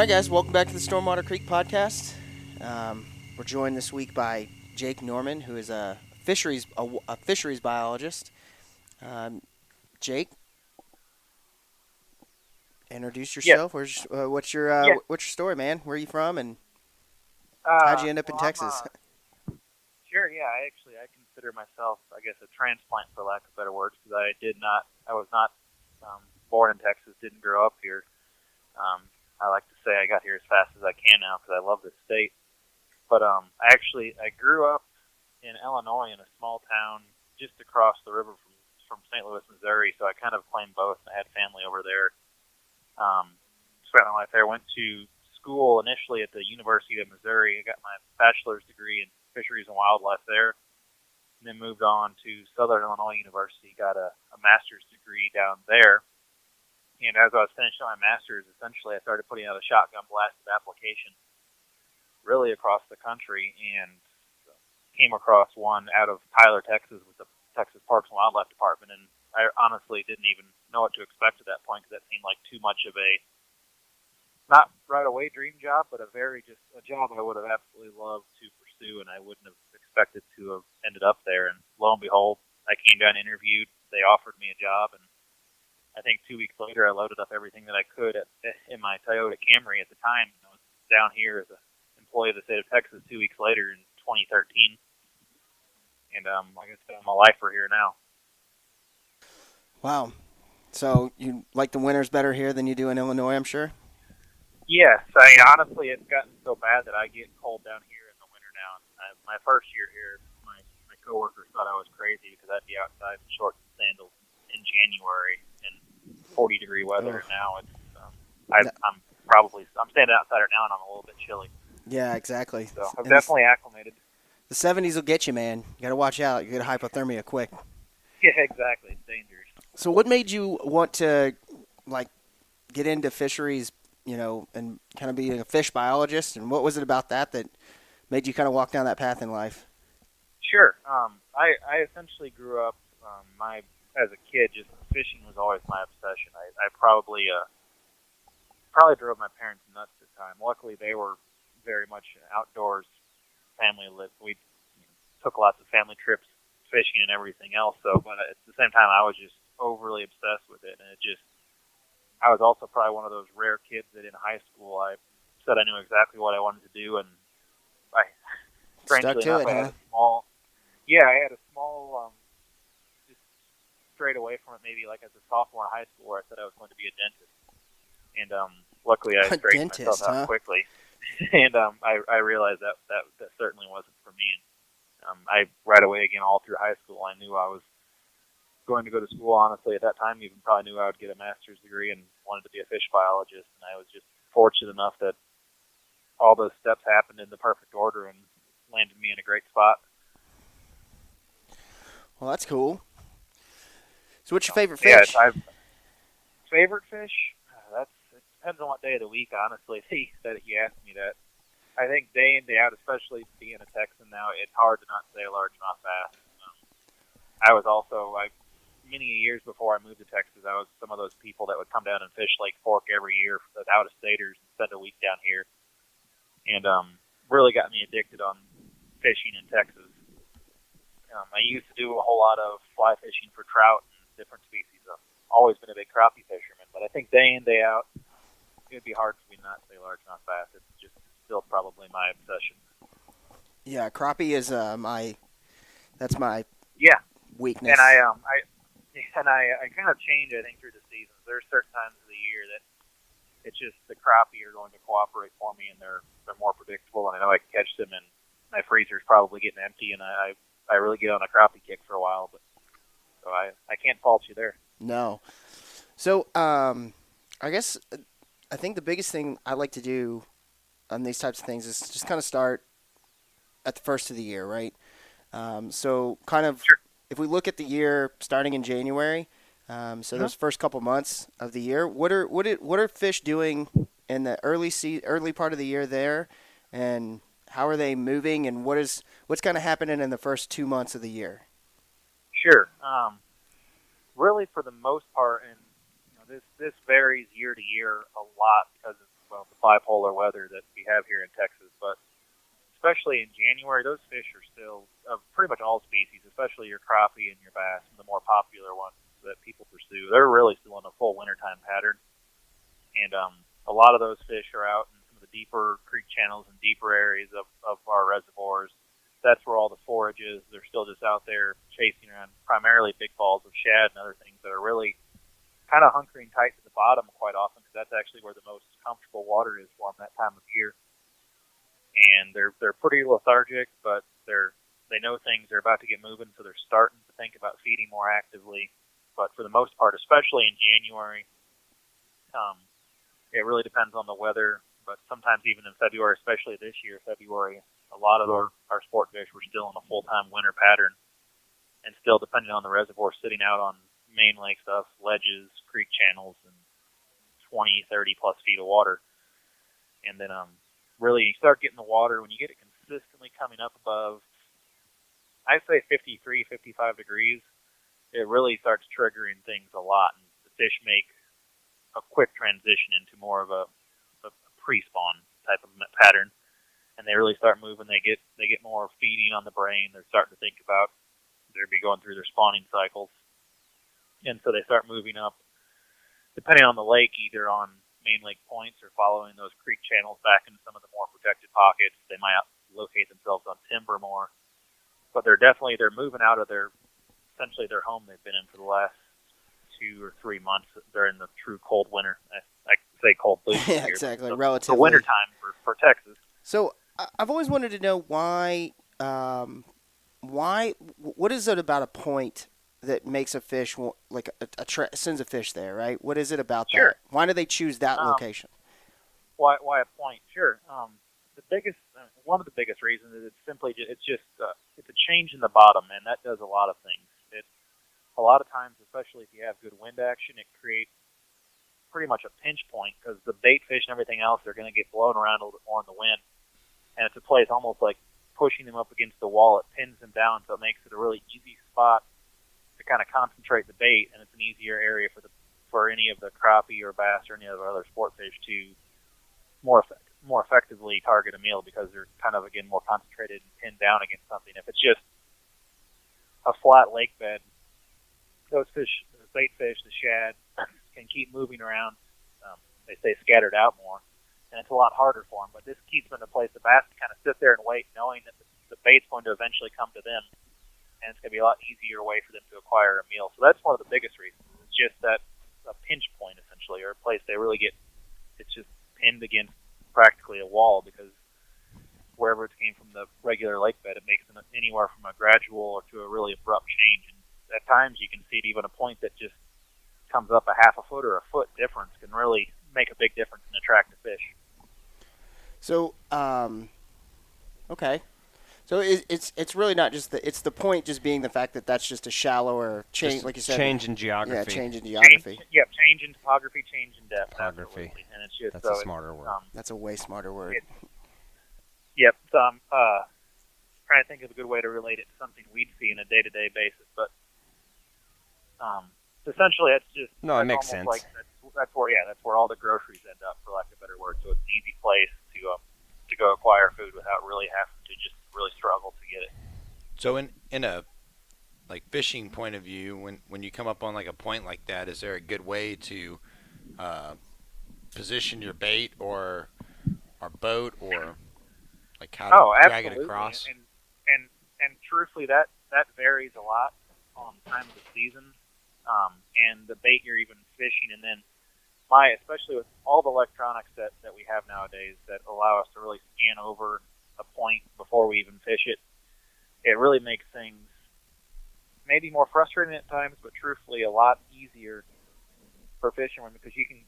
All right, guys, welcome back to the Stormwater Creek podcast. We're joined this week by Jake Norman, who is a fisheries biologist. Um, Jake, introduce Yes. yourself. Yeah. What's your story, man? Where are you from, and how'd Uh, you end up in well, I'm Texas? sure. Yeah. I consider myself, I guess, a transplant for lack of better words, because I was not born in Texas, didn't grow up here. I like to say I got here as fast as I can now because I love this state. But I grew up in Illinois in a small town just across the river from St. Louis, Missouri. So I kind of claimed both. I had family over there. Spent my life there. Went to school initially at the University of Missouri. I got my bachelor's degree in fisheries and wildlife there, and then moved on to Southern Illinois University. Got a master's degree down there. And as I was finishing my master's, essentially I started putting out a shotgun blasted application really across the country, and came across one out of Tyler, Texas, with the Texas Parks and Wildlife Department. And I honestly didn't even know what to expect at that point because that seemed like too much of a not right away dream job, but just a job I would have absolutely loved to pursue, and I wouldn't have expected to have ended up there. And lo and behold, I came down, interviewed, they offered me a job, and I think 2 weeks later I loaded up everything that I could in my Toyota Camry at the time. I was down here as an employee of the state of Texas 2 weeks later in 2013, and like I said, I'm a lifer here now. Wow. So you like the winters better here than you do in Illinois, I'm sure. Yes, I mean, honestly, it's gotten so bad that I get cold down here in the winter now. My first year here, my coworkers thought I was crazy because I'd be outside in shorts and sandals in January in 40-degree weather. Oh. And now it's No. I'm standing outside right now and I'm a little bit chilly. Yeah, exactly. So I've And definitely acclimated. the 70s will get you, man. You got to watch out. You get hypothermia quick. Yeah, exactly. It's dangerous. So what made you want to like get into fisheries, and kind of being a fish biologist, and what was it about that made you kind of walk down that path in life? Sure. I essentially grew up as a kid. Just fishing was always my obsession. I probably drove my parents nuts at the time. Luckily, they were very much an outdoors family. We took lots of family trips, fishing and everything else. So, but at the same time, I was just overly obsessed with it, and I was also probably one of those rare kids that in high school I said I knew exactly what I wanted to do, and I, Stuck strangely to enough, it, huh? I had a small, just straight away from it, maybe like as a sophomore in high school, where I said I was going to be a dentist. And luckily, I A straightened myself dentist, out huh? quickly, and I realized that certainly wasn't for me. And I right away, again, all through high school, I knew I was going to go to school. Honestly, at that time, even probably knew I would get a master's degree and wanted to be a fish biologist. And I was just fortunate enough that all those steps happened in the perfect order and landed me in a great spot. Well, that's cool. So what's your So, favorite yeah, fish? I've favorite fish. It depends on what day of the week, honestly, that you ask me that. I think day in day out, especially being a Texan now, it's hard to not say largemouth bass. I was also many years before I moved to Texas, I was some of those people that would come down and fish Lake Fork every year for the out-of-staters and spend a week down here, and really got me addicted on fishing in Texas. I used to do a whole lot of fly fishing for trout and different species. I've always been a big crappie fisherman, but I think day in day out, it would be hard for me not to say largemouth bass. It's just still probably my obsession. Yeah, crappie is that's my Yeah, weakness. and I kind of change, I think, through the seasons. There's certain times of the year that it's just the crappie are going to cooperate for me, and they're more predictable, and I know I can catch them, and my freezer's probably getting empty, and I really get on a crappie kick for a while, but so I can't fault you there. No. So I guess I think the biggest thing I like to do on these types of things is just kind of start at the first of the year, right? So kind of Sure. if we look at the year starting in January, so Mm-hmm. those first couple months of the year, what are fish doing in the early part of the year there, and how are they moving, and what's kind of happening in the first 2 months of the year? Sure. Really, for the most part, and this varies year to year a lot because well, the bipolar weather that we have here in Texas. But especially in January, those fish are still pretty much all species, especially your crappie and your bass, the more popular ones that people pursue. They're really still in a full wintertime pattern, and a lot of those fish are out in some of the deeper creek channels and deeper areas of our reservoirs. That's where all the forage is. They're still just out there chasing around primarily big balls of shad and other things that are really kind of hunkering tight to the bottom quite often, because that's actually where the most comfortable water is for them that time of year. And they're pretty lethargic, but they know things are about to get moving, so they're starting to think about feeding more actively. But for the most part, especially in January, it really depends on the weather. But sometimes even in February, especially this year, February, a lot of our sport fish were still in a full-time winter pattern, and still depending on the reservoir, sitting out on main lake stuff, ledges, creek channels, and 20, 30 plus feet of water. And then really you start getting the water when you get it consistently coming up above, I'd say 53, 55 degrees. It really starts triggering things a lot, and the fish make a quick transition into more of a pre-spawn type of pattern, and they really start moving. They get more feeding on the brain. They're starting to think about they'll be going through their spawning cycles, and so they start moving up, depending on the lake, either on main lake points or following those creek channels back into some of the more protected pockets. They might locate themselves on timber more, but they're moving out of essentially their home they've been in for the last 2 or 3 months. They're in the true cold winter. I say cold blue Yeah, here, exactly. the winter time for Texas. So I've always wanted to know why. What is it about a point that makes a fish like sends a fish there? Right. What is it about Sure. that? Why do they choose that location? Why a point? Sure. One of the biggest reasons is it's a change in the bottom, and that does a lot of things. A lot of times, especially if you have good wind action, it creates pretty much a pinch point, because the bait fish and everything else are going to get blown around a little bit more in the wind, and it's a place almost like pushing them up against the wall. It pins them down, so it makes it a really easy spot to kind of concentrate the bait, and it's an easier area for any of the crappie or bass or any of the other sport fish to more effectively target a meal, because they're kind of, again, more concentrated and pinned down against something. If it's just a flat lake bed, those fish, the bait fish, the shad, can keep moving around. They stay scattered out more, and it's a lot harder for them. But this keeps them in a place the bass can kind of sit there and wait, knowing that the bait's going to eventually come to them, and it's going to be a lot easier way for them to acquire a meal. So that's one of the biggest reasons. It's just that a pinch point, essentially, or a place they really it's just pinned against practically a wall, because wherever it came from the regular lake bed, it makes it anywhere from a gradual or to a really abrupt change. And at times you can see it, even a point that just comes up a half a foot or a foot difference can really make a big difference and attract the fish. So, okay. So it's really not just it's the point just being the fact that that's just a shallower change, Just like you said. change in geography. Yeah, change in geography. Change in topography, change in depth. Topography. Absolutely. And it's just That's a smarter word. That's a way smarter word. Yep. So I'm trying to think of a good way to relate it to something we'd see on a day-to-day basis, but essentially it's just it makes sense. Like that's where all the groceries end up, for lack of a better word. So it's an easy place to go acquire food without really having to just really struggle to get it. So in a like fishing point of view, when you come up on like a point like that, is there a good way to position your bait or boat, or like how to drag it across? And truthfully, that varies a lot on time of the season, and the bait you're even fishing, and then especially with all the electronics that we have nowadays that allow us to really scan over a point before we even fish it, it really makes things maybe more frustrating at times, but truthfully a lot easier for fishermen, because you can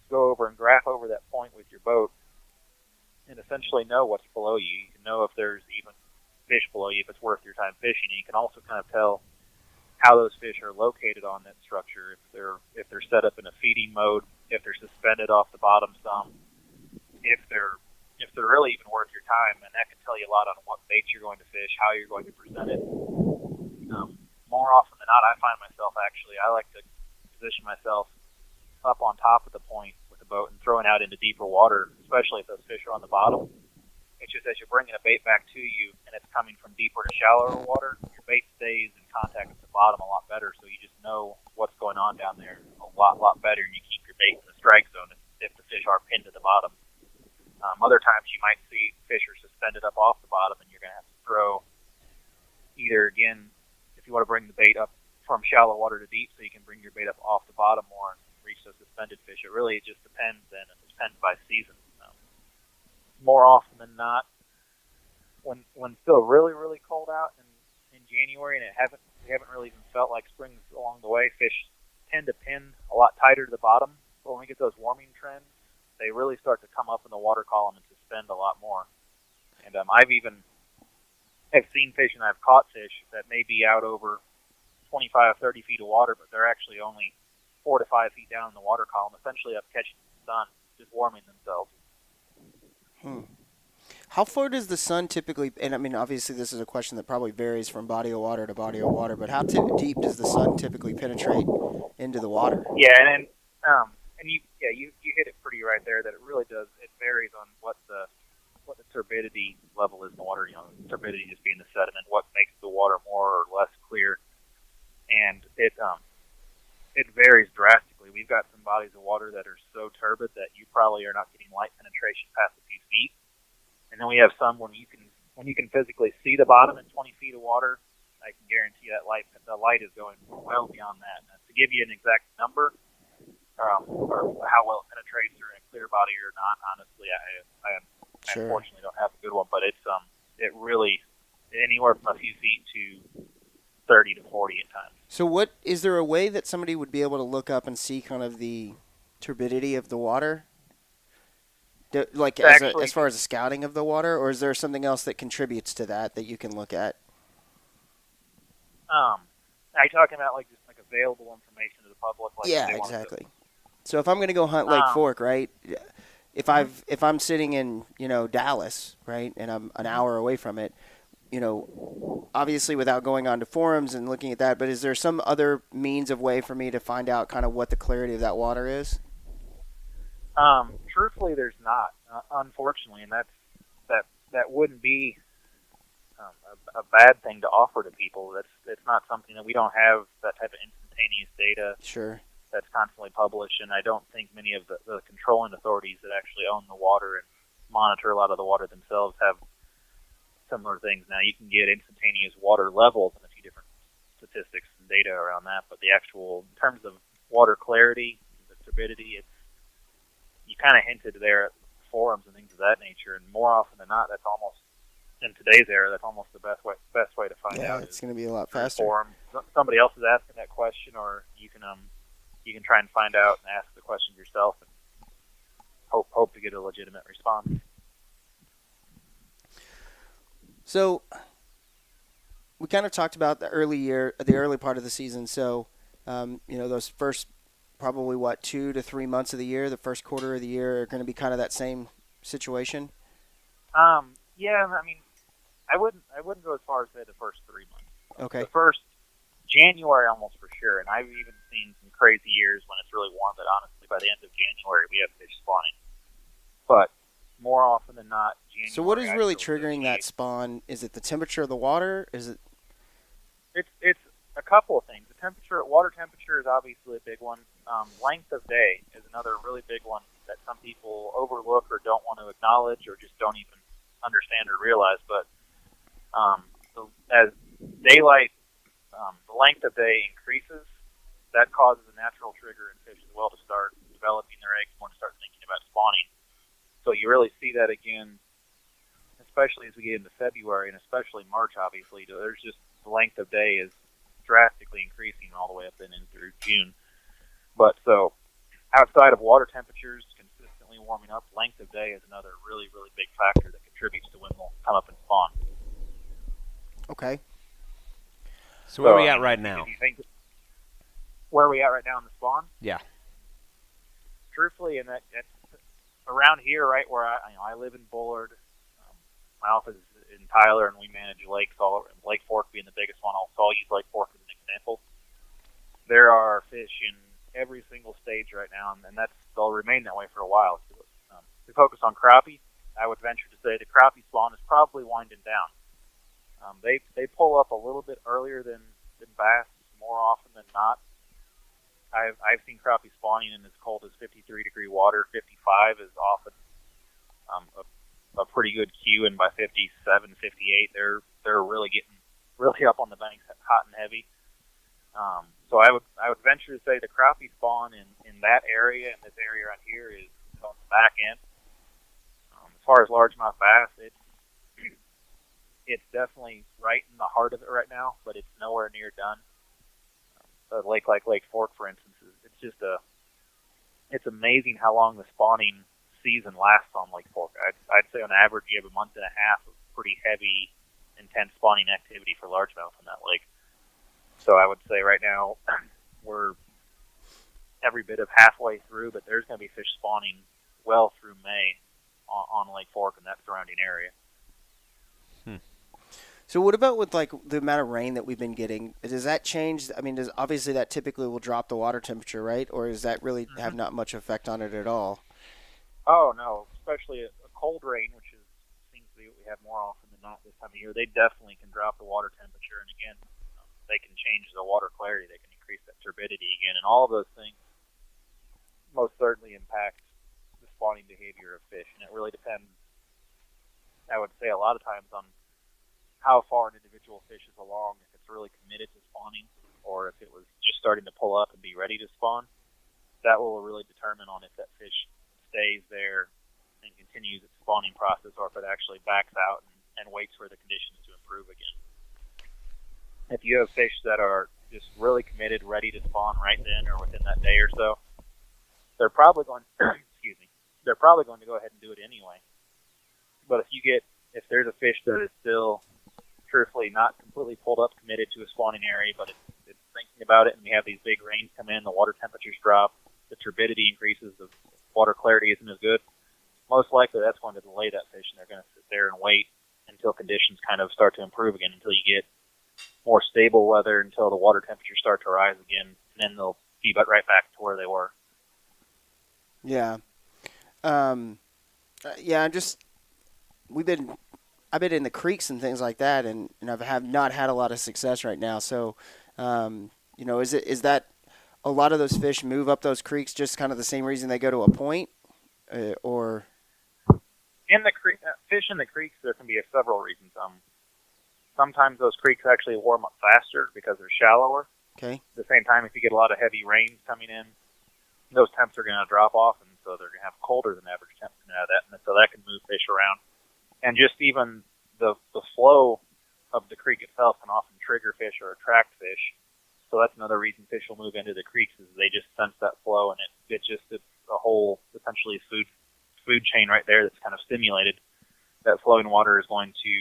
go over and graph over that point with your boat and essentially know what's below you. You can know if there's even fish below you, if it's worth your time fishing. And you can also kind of tell how those fish are located on that structure, if they're set up in a feeding mode, if they're suspended off the bottom some, if they're really even worth your time, and that can tell you a lot on what bait you're going to fish, how you're going to present it. More often than not, I find myself I like to position myself up on top of the point with the boat and throwing out into deeper water, especially if those fish are on the bottom. It's just as you're bringing a bait back to you and it's coming from deeper to shallower water, your bait stays in contact with the bottom a lot better, so you just know what's going on down there a lot better, and you keep your bait in the strike zone if the fish are pinned to the bottom. Other times you might see fish are suspended up off the bottom, and you're going to have to throw either, again, if you want to bring the bait up from shallow water to deep so you can bring your bait up off the bottom more and reach those suspended fish. It really just depends, and it depends by season. More often than not, when it's still really, really cold out in January, and we haven't really even felt like spring's along the way, fish tend to pin a lot tighter to the bottom. But when we get those warming trends, they really start to come up in the water column and suspend a lot more. And I've seen fish, and I've caught fish that may be out over 25, 30 feet of water, but they're actually only 4 to 5 feet down in the water column, essentially up catching the sun, just warming themselves. How far does the sun typically, and I mean, obviously this is a question that probably varies from body of water to body of water, but how deep does the sun typically penetrate into the water? Yeah, and you hit it pretty right there, that it really does. It varies on what the turbidity level is in the water. You know, turbidity just being the sediment, what makes the water more or less clear, and it varies drastically. We've got some bodies of water that are so turbid that you probably are not getting light penetration past a few feet, and then we have some when you can physically see the bottom in 20 feet of water. I can guarantee that the light is going well beyond that. And to give you an exact number, or how well it penetrates or in a clear body or not, honestly, I unfortunately don't have a good one, but it really anywhere from a few feet to 30 to 40 at times. So is there a way that somebody would be able to look up and see kind of the turbidity of the water? Like as far as the scouting of the water, or is there something else that contributes to that you can look at? Are you talking about like just like available information to the public? Like yeah, exactly. So if I'm going to go hunt Lake Fork, right? If I'm sitting in Dallas, right, and I'm an hour away from it, obviously without going on to forums and looking at that, but is there some other means of way for me to find out kind of what the clarity of that water is? Truthfully, there's not, unfortunately, and that wouldn't be a bad thing to offer to people. It's not something that we don't have that type of instantaneous data. Sure. That's constantly published, and I don't think many of the controlling authorities that actually own the water and monitor a lot of the water themselves have similar things. Now, you can get instantaneous water levels and a few different statistics and data around that, but the actual, in terms of water clarity, the turbidity, you kind of hinted there at forums and things of that nature, and more often than not, that's almost, in today's era, that's almost the best way to find out. Yeah, it's going to be a lot faster. Forum. Somebody else is asking that question, or you can try and find out and ask the question yourself and hope to get a legitimate response. So we kind of talked about the early part of the season. So, those first probably 2 to 3 months of the year, the first quarter of the year are going to be kind of that same situation. Yeah, I mean, I wouldn't go as far as say the first 3 months. Okay. The first January almost for sure, and I've even seen some crazy years when it's really warm that honestly by the end of January we have fish spawning. But more often than not, January. So what is really triggering that spawn? Is it the temperature of the water? Is it? It's a couple of things. Water temperature is obviously a big one. Length of day is another really big one that some people overlook or don't want to acknowledge or just don't even understand or realize. But as daylight, the length of day increases, that causes a natural trigger in fish as well to start developing their eggs more, to start thinking about spawning. So you really see that again, especially as we get into February and especially March, obviously. There's just the length of day is drastically increasing all the way up and in through June. But so outside of water temperatures consistently warming up, length of day is another really, really big factor that contributes to when they'll come up and spawn. Okay. So where are we at right now? Where are we at right now in the spawn? Yeah. Truthfully, and that's around here, right where I live in Bullard. My office is in Tyler, and we manage lakes all over. Lake Fork being the biggest one, I'll use Lake Fork as an example. There are fish in every single stage right now, and they'll remain that way for a while. If we focus on crappie, I would venture to say the crappie spawn is probably winding down. They pull up a little bit earlier than bass more often than not. I've seen crappie spawning in as cold as 53-degree water. 55 is often a pretty good cue, and by 57, 58, they're really getting really up on the banks, hot and heavy. So I would venture to say the crappie spawn in that area and this area around here is on the back end. As far as largemouth bass, it's definitely right in the heart of it right now, but it's nowhere near done. A lake like Lake Fork, for instance, it's amazing how long the spawning season lasts on Lake Fork. I'd say on average you have a month and a half of pretty heavy, intense spawning activity for largemouth in that lake. So I would say right now we're every bit of halfway through, but there's going to be fish spawning well through May on Lake Fork and that surrounding area. So what about with like the amount of rain that we've been getting? Does that change? I mean, obviously that typically will drop the water temperature, right? Or does that really have not much effect on it at all? Oh no, especially a cold rain, which seems to be what we have more often than not this time of year. They definitely can drop the water temperature, and again, they can change the water clarity. They can increase that turbidity again, and all of those things most certainly impact the spawning behavior of fish. And it really depends, I would say, a lot of times on how far an individual fish is along, if it's really committed to spawning, or if it was just starting to pull up and be ready to spawn. That will really determine on if that fish stays there and continues its spawning process, or if it actually backs out and waits for the conditions to improve again. If you have fish that are just really committed, ready to spawn right then or within that day or so, they're probably going they're probably going to go ahead and do it anyway. But if there's a fish that is still truthfully not completely pulled up, committed to a spawning area, but it's thinking about it, and we have these big rains come in, the water temperatures drop, the turbidity increases, the water clarity isn't as good, most likely that's going to delay that fish, and they're going to sit there and wait until conditions kind of start to improve again, until you get more stable weather, until the water temperatures start to rise again, and then they'll be right back to where they were. Yeah. Yeah, I've been in the creeks and things like that, and I have not had a lot of success right now. So, is that a lot of those fish move up those creeks just kind of the same reason they go to a point, or? In the fish in the creeks, there can be several reasons. Sometimes those creeks actually warm up faster because they're shallower. Okay. At the same time, if you get a lot of heavy rains coming in, those temps are going to drop off, and so they're going to have colder than average temps coming out of that, and so that can move fish around. And just even the flow of the creek itself can often trigger fish or attract fish. So that's another reason fish will move into the creeks, is they just sense that flow, and it's a whole essentially food chain right there that's kind of stimulated. That flowing water is going to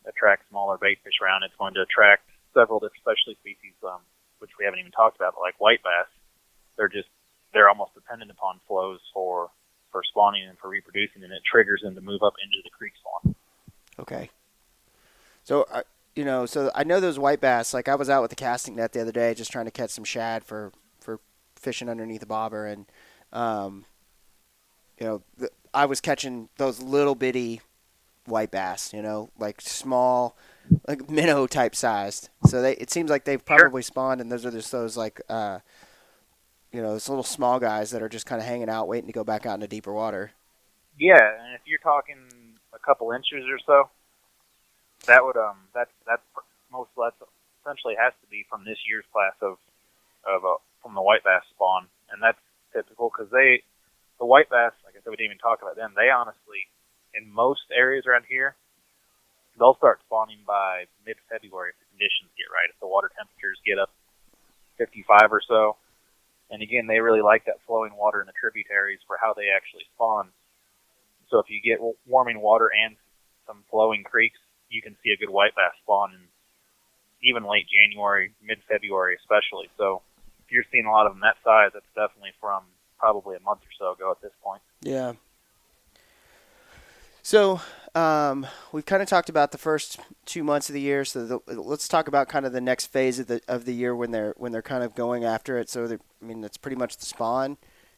attract smaller bait fish around. It's going to attract several different specialty species, which we haven't even talked about, like white bass. They're almost dependent upon flows for spawning and for reproducing, and it triggers them to move up into the creek spawn. Okay. So, so I know those white bass, like I was out with the casting net the other day just trying to catch some shad for fishing underneath a bobber, and, I was catching those little bitty white bass, like small, like minnow type sized. So it seems like they've probably spawned, and those are just those like, those little small guys that are just kind of hanging out, waiting to go back out into deeper water. Yeah, and if you're talking a couple inches or so, that would that's essentially has to be from this year's class from the white bass spawn, and that's typical because the white bass, like I said, we didn't even talk about them. They honestly, in most areas around here, they'll start spawning by mid-February if the conditions get right, if the water temperatures get up 55 or so. And again, they really like that flowing water in the tributaries for how they actually spawn. So if you get warming water and some flowing creeks, you can see a good white bass spawn in even late January, mid-February especially. So if you're seeing a lot of them that size, that's definitely from probably a month or so ago at this point. Yeah. So we've kind of talked about the first 2 months of the year. So let's talk about kind of the next phase of the year when they're kind of going after it. So that's pretty much the spawn.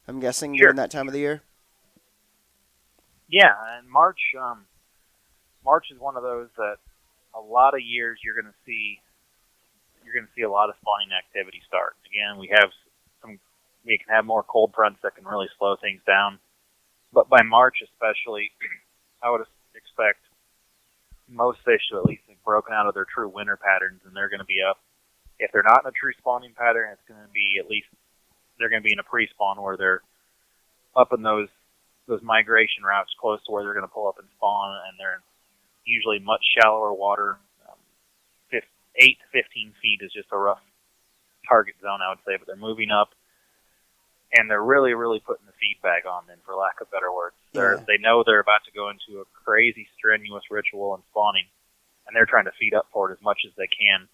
I'm guessing, Sure. during that time of the year? Yeah, and March is one of those that a lot of years you're going to see a lot of spawning activity start. Again, we can have more cold fronts that can really slow things down. But by March especially, I would expect most fish to at least have broken out of their true winter patterns, and they're going to be up. If they're not in a true spawning pattern, it's going to be at least they're going to be in a pre-spawn where they're up in those migration routes close to where they're going to pull up and spawn, and they're usually much shallower water. 8 to 15 feet is just a rough target zone, I would say, but they're moving up, and they're really, really putting the feed bag on then, for lack of better words. They know they're about to go into a crazy, strenuous ritual in spawning, and they're trying to feed up for it as much as they can.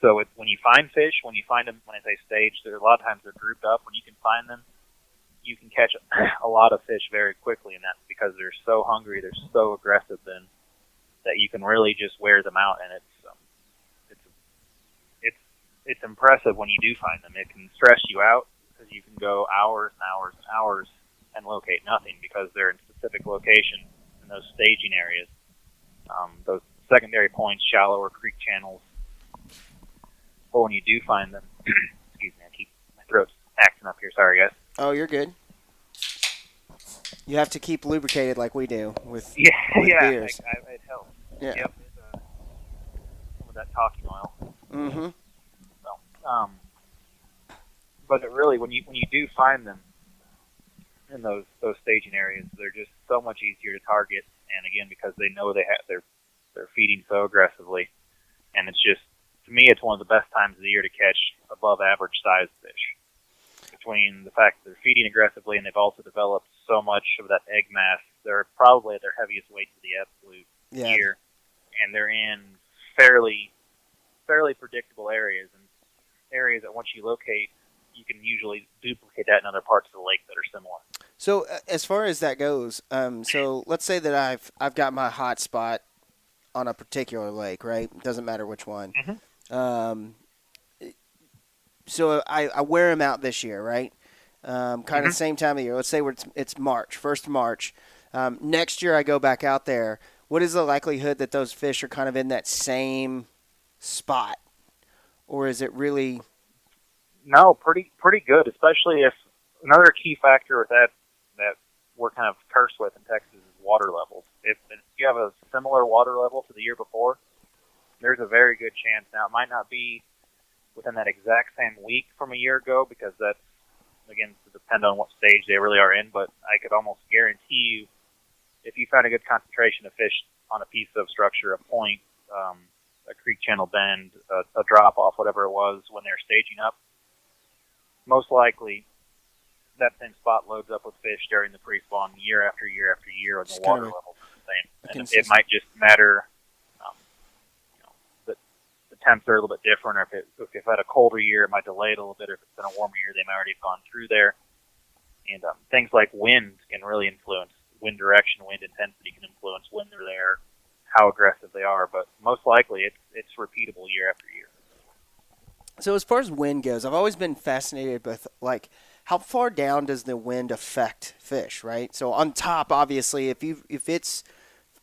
So when you find fish, when I say staged, a lot of times they're grouped up. When you can find them, you can catch a lot of fish very quickly, and that's because they're so hungry, they're so aggressive then, that you can really just wear them out, and it's impressive when you do find them. It can stress you out because you can go hours and hours and hours and locate nothing because they're in specific locations in those staging areas, those secondary points, shallower creek channels. But when you do find them, excuse me, my throat's acting up here. Sorry, guys. Oh, you're good. You have to keep lubricated like we do with beers. It helps. Yeah. Yep. Some of that talking oil. Mm-hmm. So, but it really, when you do find them in those staging areas, they're just so much easier to target. And again, because they know they're feeding so aggressively, and it's just, to me, it's one of the best times of the year to catch above average sized fish. Between the fact that they're feeding aggressively and they've also developed so much of that egg mass, they're probably at their heaviest weight to the absolute year, and they're in fairly predictable areas, and areas that once you locate, you can usually duplicate that in other parts of the lake that are similar. So as far as that goes, so let's say that I've got my hot spot on a particular lake, right? It doesn't matter which one. Mm-hmm. So I wear them out this year, right? Kind of the same time of year. Let's say it's March, 1st of March. Next year I go back out there. What is the likelihood that those fish are kind of in that same spot? Or is it really... No, pretty good, especially if another key factor with that we're kind of cursed with in Texas is water levels. If you have a similar water level to the year before, there's a very good chance. Now, it might not be within that exact same week from a year ago because that's, again, to depend on what stage they really are in, but I could almost guarantee you if you found a good concentration of fish on a piece of structure, a point, a creek channel bend, a drop-off, whatever it was, when they're staging up, most likely that same spot loads up with fish during the pre-spawn year after year after year, and the water levels are the same. And it might just matter, that the temps are a little bit different, or if you've had a colder year, it might delay it a little bit, or if it's been a warmer year, they might already have gone through there. And things like wind can really influence, wind direction, wind intensity can influence when they're there, how aggressive they are, but most likely it's repeatable year after year. So as far as wind goes, I've always been fascinated with, like, how far down does the wind affect fish, right? So on top, obviously, if it's,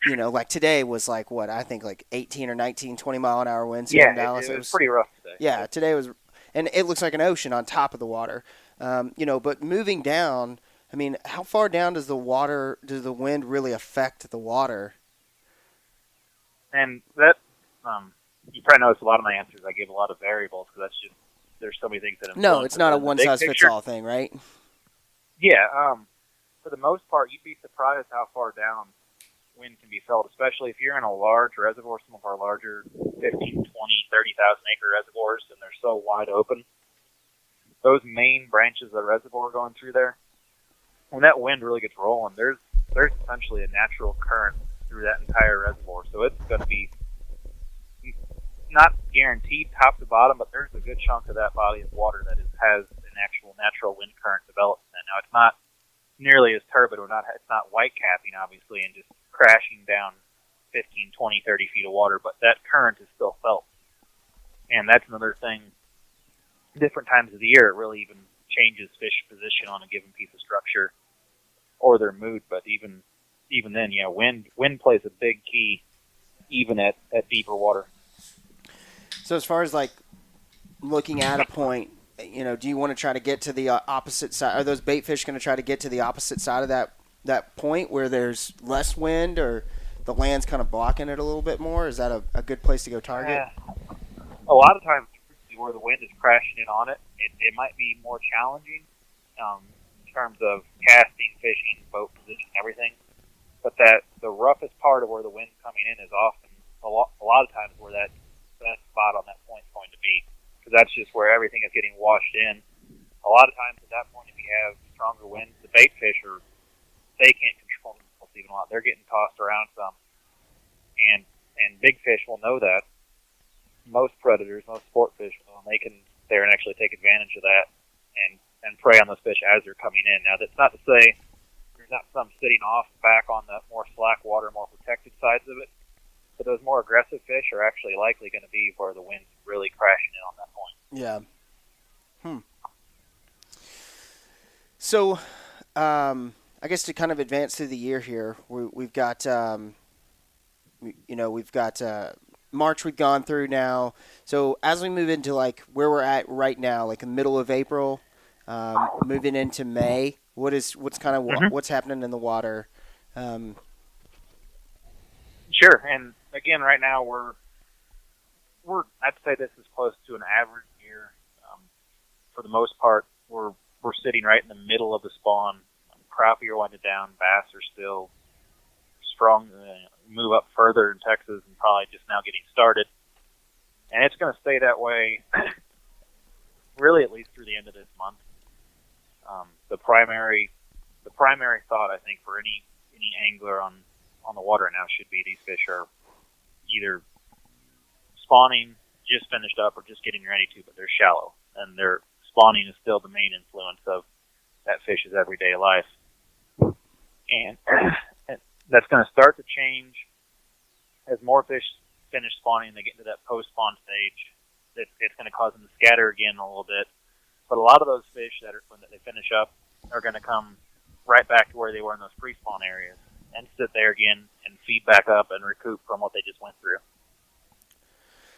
like today was like, what, I think like 18 or 19, 20 mile an hour winds here in Dallas. It was pretty rough today. Yeah, today was, and it looks like an ocean on top of the water. But moving down, I mean, how far down does the wind really affect the water? And that, you probably notice a lot of my answers, I give a lot of variables because that's just, there's so many things that influence. No, it's not a one-size-fits-all thing, right? Yeah. For the most part, you'd be surprised how far down wind can be felt, especially if you're in a large reservoir, some of our larger 15, 20, 30,000 acre reservoirs, and they're so wide open. Those main branches of the reservoir going through there, when that wind really gets rolling, there's essentially a natural current through that entire reservoir. So it's going to be not guaranteed top to bottom, but there's a good chunk of that body of water that has an actual natural wind current developed in it. Now, it's not nearly as turbid, it's not white capping, obviously, and just crashing down 15, 20, 30 feet of water, but that current is still felt. And that's another thing. Different times of the year, it really even changes fish position on a given piece of structure or their mood. But even then, wind plays a big key even at deeper water. So as far as like looking at a point, do you want to try to get to the opposite side? Are those bait fish going to try to get to the opposite side of that point where there's less wind, or the land's kind of blocking it a little bit more? Is that a good place to go target? A lot of times where the wind is crashing in on it, it might be more challenging in terms of casting, fishing, boat position, everything. But the roughest part of where the wind's coming in is often a lot of times where that spot on that point is going to be, because that's just where everything is getting washed in. A lot of times at that point, if you have stronger winds, the bait fish they can't control themselves even a lot. They're getting tossed around some, and big fish will know that. Most predators, most sport fish, they can there and actually take advantage of that and prey on those fish as they're coming in. Now, that's not to say there's not some sitting off back on the more slack water, more protected sides of it. But those more aggressive fish are actually likely going to be where the wind's really crashing in on that point. Yeah. So, I guess to kind of advance through the year here, we've got, March we've gone through now. So as we move into like where we're at right now, like the middle of April, moving into May, what's happening in the water? Sure. And again, right now we're I'd say this is close to an average year. For the most part, we're sitting right in the middle of the spawn. Crappie are winding down, bass are still strong, move up further in Texas and probably just now getting started. And it's going to stay that way really at least through the end of this month. The primary thought, I think, for any angler on the water right now should be these fish are either spawning, just finished up, or just getting ready to, but they're shallow. And their spawning is still the main influence of that fish's everyday life. And that's going to start to change as more fish finish spawning and they get into that post-spawn stage. It's going to cause them to scatter again a little bit. But a lot of those fish when they finish up are going to come right back to where they were in those pre-spawn areas and sit there again and feed back up and recoup from what they just went through.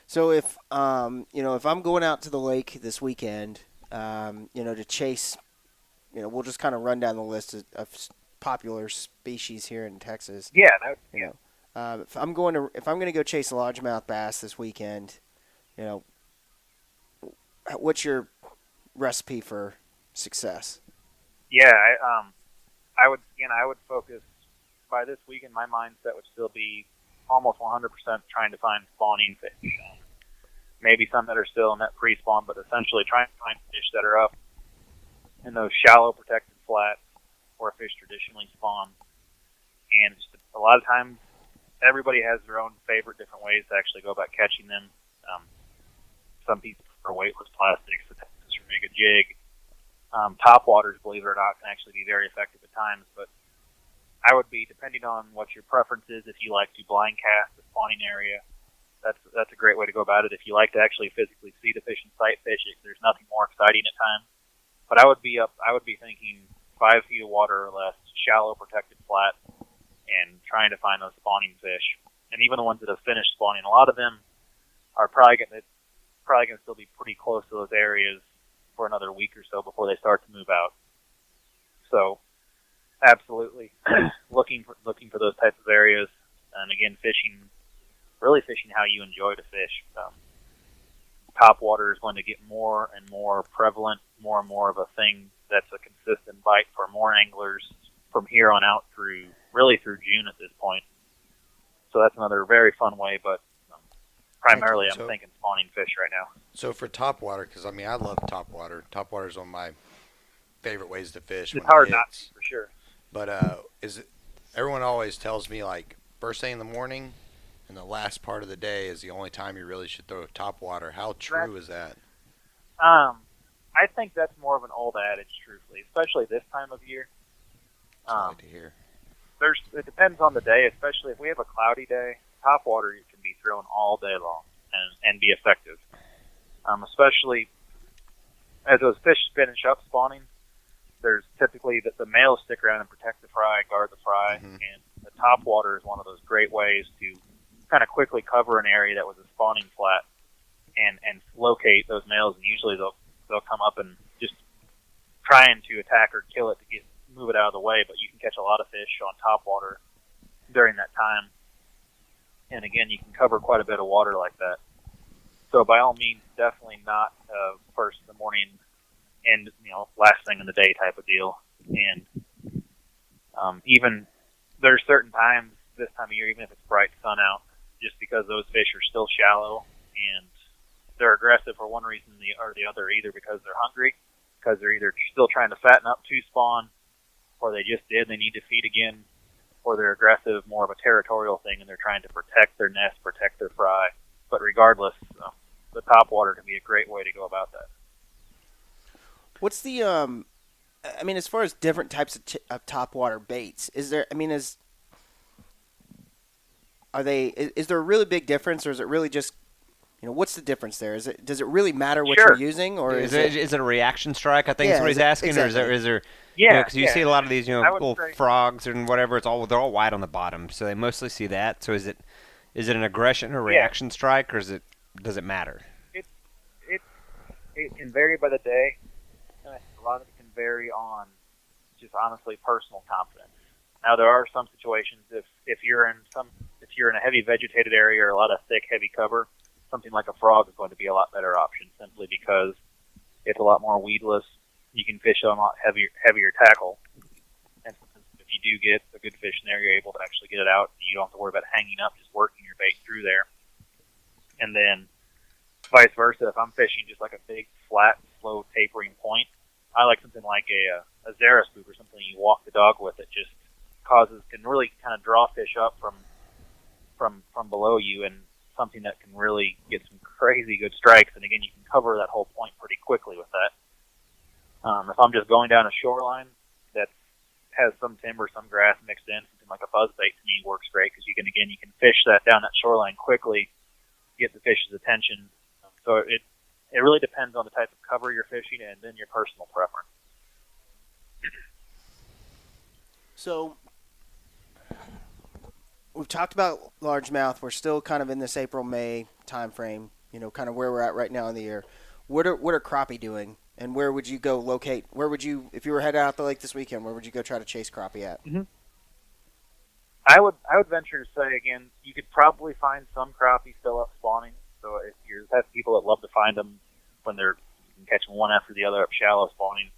So if I'm going out to the lake this weekend, to chase, we'll just kind of run down the list of popular species here in Texas. Yeah. If I'm going to go chase a largemouth bass this weekend, what's your recipe for success? Yeah, I would focus by this weekend. My mindset would still be almost 100% trying to find spawning fish. Maybe some that are still in that pre-spawn, but essentially trying to find fish that are up in those shallow protected flats where fish traditionally spawn. And just a lot of times, everybody has their own favorite different ways to actually go about catching them. Some people prefer weightless plastics, the Texas rig, a jig. Top waters, believe it or not, can actually be very effective at times. But I would be, depending on what your preference is, if you like to blind cast the spawning area, that's a great way to go about it. If you like to actually physically see the fish and sight fish, there's nothing more exciting at times. But I would be thinking 5 feet of water or less, shallow protected flat, and trying to find those spawning fish. And even the ones that have finished spawning, a lot of them are probably going to still be pretty close to those areas for another week or so before they start to move out. So, absolutely, looking for those types of areas, and again, fishing how you enjoy to fish. Top water is going to get more and more prevalent, more and more of a thing that's a consistent bite for more anglers from here on out through June at this point. So that's another very fun way, but primarily I'm thinking spawning fish right now. So for topwater, because I love topwater. Topwater is one of my favorite ways to fish. It's hard not to, for sure. But everyone always tells me like first thing in the morning and the last part of the day is the only time you really should throw topwater. How true is that? I think that's more of an old adage, truthfully, especially this time of year. I like to hear. It depends on the day, especially if we have a cloudy day. Topwater can be thrown all day long and be effective. Especially, as those fish finish up spawning, there's typically the males stick around and protect the fry, guard the fry, and the top water is one of those great ways to kind of quickly cover an area that was a spawning flat and locate those males. And usually they'll come up and just trying to attack or kill it to move it out of the way. But you can catch a lot of fish on top water during that time. And again, you can cover quite a bit of water like that. So by all means, definitely not first in the morning and last thing in the day type of deal. And even there's certain times this time of year, even if it's bright sun out, just because those fish are still shallow and they're aggressive for one reason or the other, either because they're hungry, because they're either still trying to fatten up to spawn, or they just did, they need to feed again, or they're aggressive, more of a territorial thing, and they're trying to protect their nest, protect their fry. But regardless, the top water can be a great way to go about that. What's the as far as different types of top water baits, is there is there a really big difference, or is it really just what's the difference there? Does it really matter what you're using, or is it a reaction strike? I think is what he's asking, exactly. or is there because you see a lot of these little frogs and whatever, they're all white on the bottom, so they mostly see that. So is it an aggression or reaction strike, or does it matter? It can vary by the day. A lot of it can vary on just honestly personal confidence. Now there are some situations if you're in a heavy vegetated area or a lot of thick heavy cover, something like a frog is going to be a lot better option, simply because it's a lot more weedless. You can fish on a lot heavier tackle, and if you do get a good fish in there, you're able to actually get it out. You don't have to worry about hanging up, just working your bait through there. And then vice versa, if I'm fishing just like a big flat, slow tapering point, I like something like a Zara spook or something you walk the dog with. It just can really kind of draw fish up from below you, and something that can really get some crazy good strikes. And again, you can cover that whole point pretty quickly with that. If I'm just going down a shoreline that has some timber, some grass mixed in, something like a buzzbait to me works great, because you can fish that down that shoreline quickly, get the fish's attention. So it really depends on the type of cover you're fishing and then your personal preference. So we've talked about largemouth. We're still kind of in this April-May time frame, kind of where we're at right now in the year. What are crappie doing, and where would you go locate? Where would you, if you were headed out the lake this weekend, where would you go try to chase crappie at? Mm-hmm. I would venture to say, again, you could probably find some crappie still up spawning. So if you have people that love to find them when you can catch them one after the other up shallow spawning,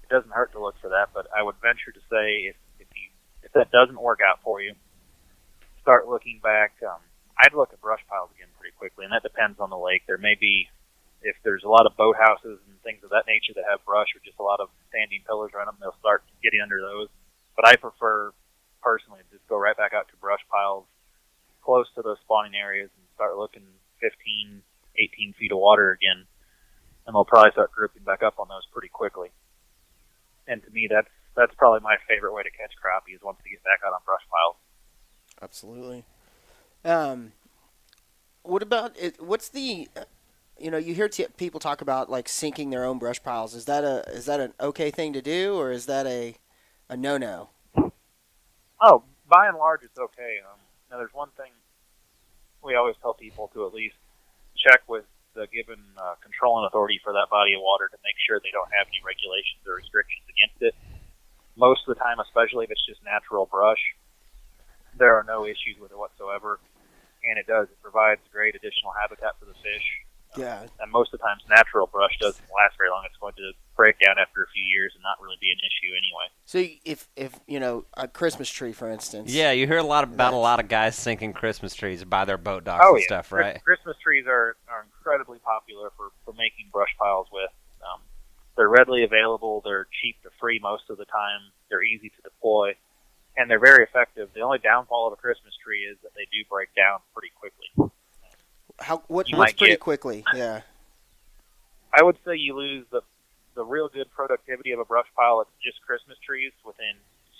it doesn't hurt to look for that. But I would venture to say if that doesn't work out for you, start looking back. I'd look at brush piles again pretty quickly, and that depends on the lake. There may be, if there's a lot of boathouses and things of that nature that have brush or just a lot of standing pillars around them, they'll start getting under those. But I prefer, personally, to just go right back out to brush piles close to those spawning areas and start looking 15, 18 feet of water again, and they'll probably start grouping back up on those pretty quickly. And to me, that's probably my favorite way to catch crappie, is once they get back out on brush piles. Absolutely. What about it? What's the, you hear people talk about like sinking their own brush piles. Is that an okay thing to do, or is that a no-no? Oh, by and large, it's okay. Now, there's one thing we always tell people to at least check with the given controlling authority for that body of water to make sure they don't have any regulations or restrictions against it. Most of the time, especially if it's just natural brush, there are no issues with it whatsoever, and it provides great additional habitat for the fish. Yeah. And most of the times, natural brush doesn't last very long. It's going to break down after a few years and not really be an issue anyway. So if a Christmas tree, for instance. Yeah, you hear a lot of guys sinking Christmas trees by their boat docks and stuff, right? Christmas trees are incredibly popular for making brush piles with. They're readily available. They're cheap to free most of the time. They're easy to deploy, and they're very effective. The only downfall of a Christmas tree is that they do break down pretty quickly. What's pretty quickly? Yeah. I would say you lose the real good productivity of a brush pile. It's just Christmas trees. Within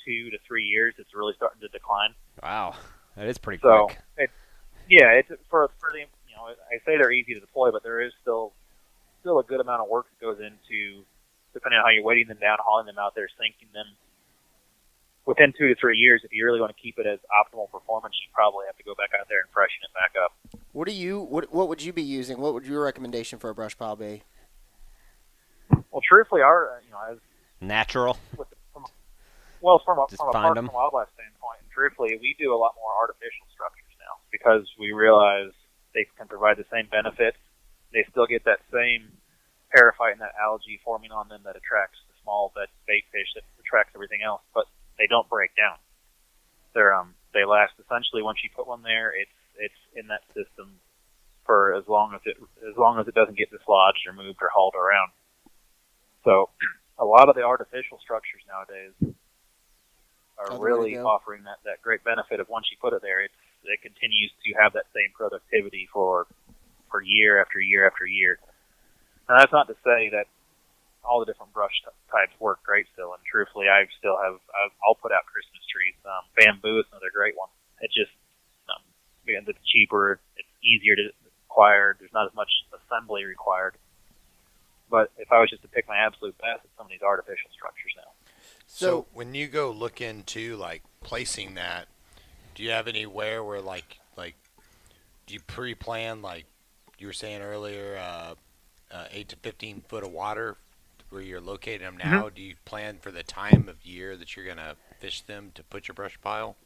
2 to 3 years, it's really starting to decline. Wow, that is pretty quick. It's for the I say they're easy to deploy, but there is still a a good amount of work that goes into, depending on how you're weighting them down, hauling them out there, sinking them. Within 2 to 3 years, if you really want to keep it as optimal performance, you probably have to go back out there and freshen it back up. What would you be using? What would your recommendation for a brush pile be? Well, truthfully, as natural. From a park and them. wildlife standpoint, and truthfully, we do a lot more artificial structures now because we realize they can provide the same benefits. They still get that same paraphyte and that algae forming on them that attracts the small bait fish that attracts everything else, but they don't break down. They last essentially once you put one there, it's in that system for as long as it doesn't get dislodged or moved or hauled around. So a lot of the artificial structures nowadays are really offering that great benefit of once you put it there, it continues to have that same productivity for year after year after year. And that's not to say that all the different brush types work great still. And truthfully, I'll put out Christmas trees. Bamboo is another great one. It's just because it's cheaper, it's easier to acquire. There's not as much assembly required. But if I was just to pick my absolute best, it's some of these artificial structures now. So when you go look into like placing that, do you have anywhere where like do you pre-plan, like you were saying earlier, 8 to 15 foot of water where you're locating them now? Mm-hmm. Do you plan for the time of year that you're gonna fish them to put your brush pile?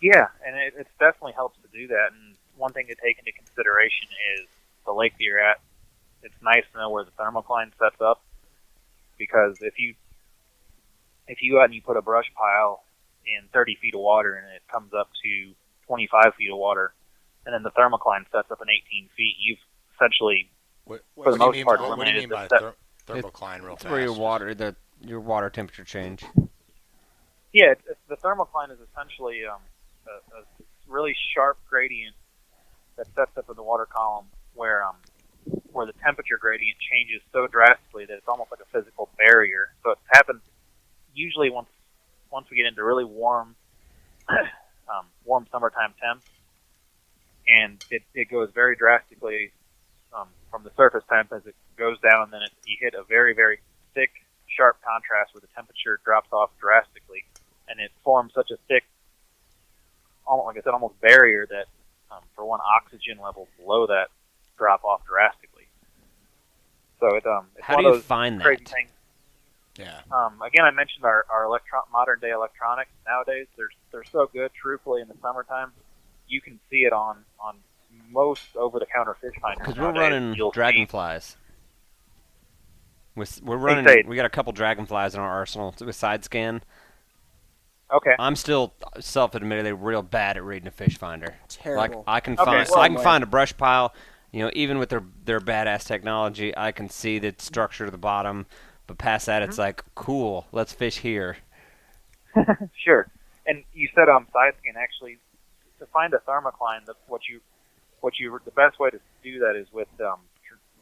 Yeah, and it definitely helps to do that. And one thing to take into consideration is the lake that you're at. It's nice to know where the thermocline sets up, because if you go out and you put a brush pile in 30 feet of water and it comes up to 25 feet of water, and then the thermocline sets up in 18 feet, you've essentially, for the most part, eliminated the step. Thermocline real fast. Where your water temperature change. Yeah, the thermocline is essentially a really sharp gradient that sets up in the water column where the temperature gradient changes so drastically that it's almost like a physical barrier. So it happens usually once we get into really warm summertime temps, and it goes very drastically from the surface temp as it goes down. Then you hit a very, very thick, sharp contrast where the temperature drops off drastically, and it forms such a thick, like I said, almost barrier that for one, oxygen levels below that drop off drastically. So it's how one do of you those find crazy that? things. Yeah. Again, I mentioned our modern day electronics nowadays. They're so good. Truthfully, in the summertime, you can see it on most over-the-counter fish finders. Because we're running dragonflies. We're running. We got a couple dragonflies in our arsenal with side scan. Okay. I'm still self-admittedly real bad at reading a fish finder. Terrible. Like I can find a brush pile. Even with their badass technology, I can see the structure of the bottom. But past that, it's like, cool, let's fish here. Sure. And you said side scan, actually, to find a thermocline, the best way to do that is with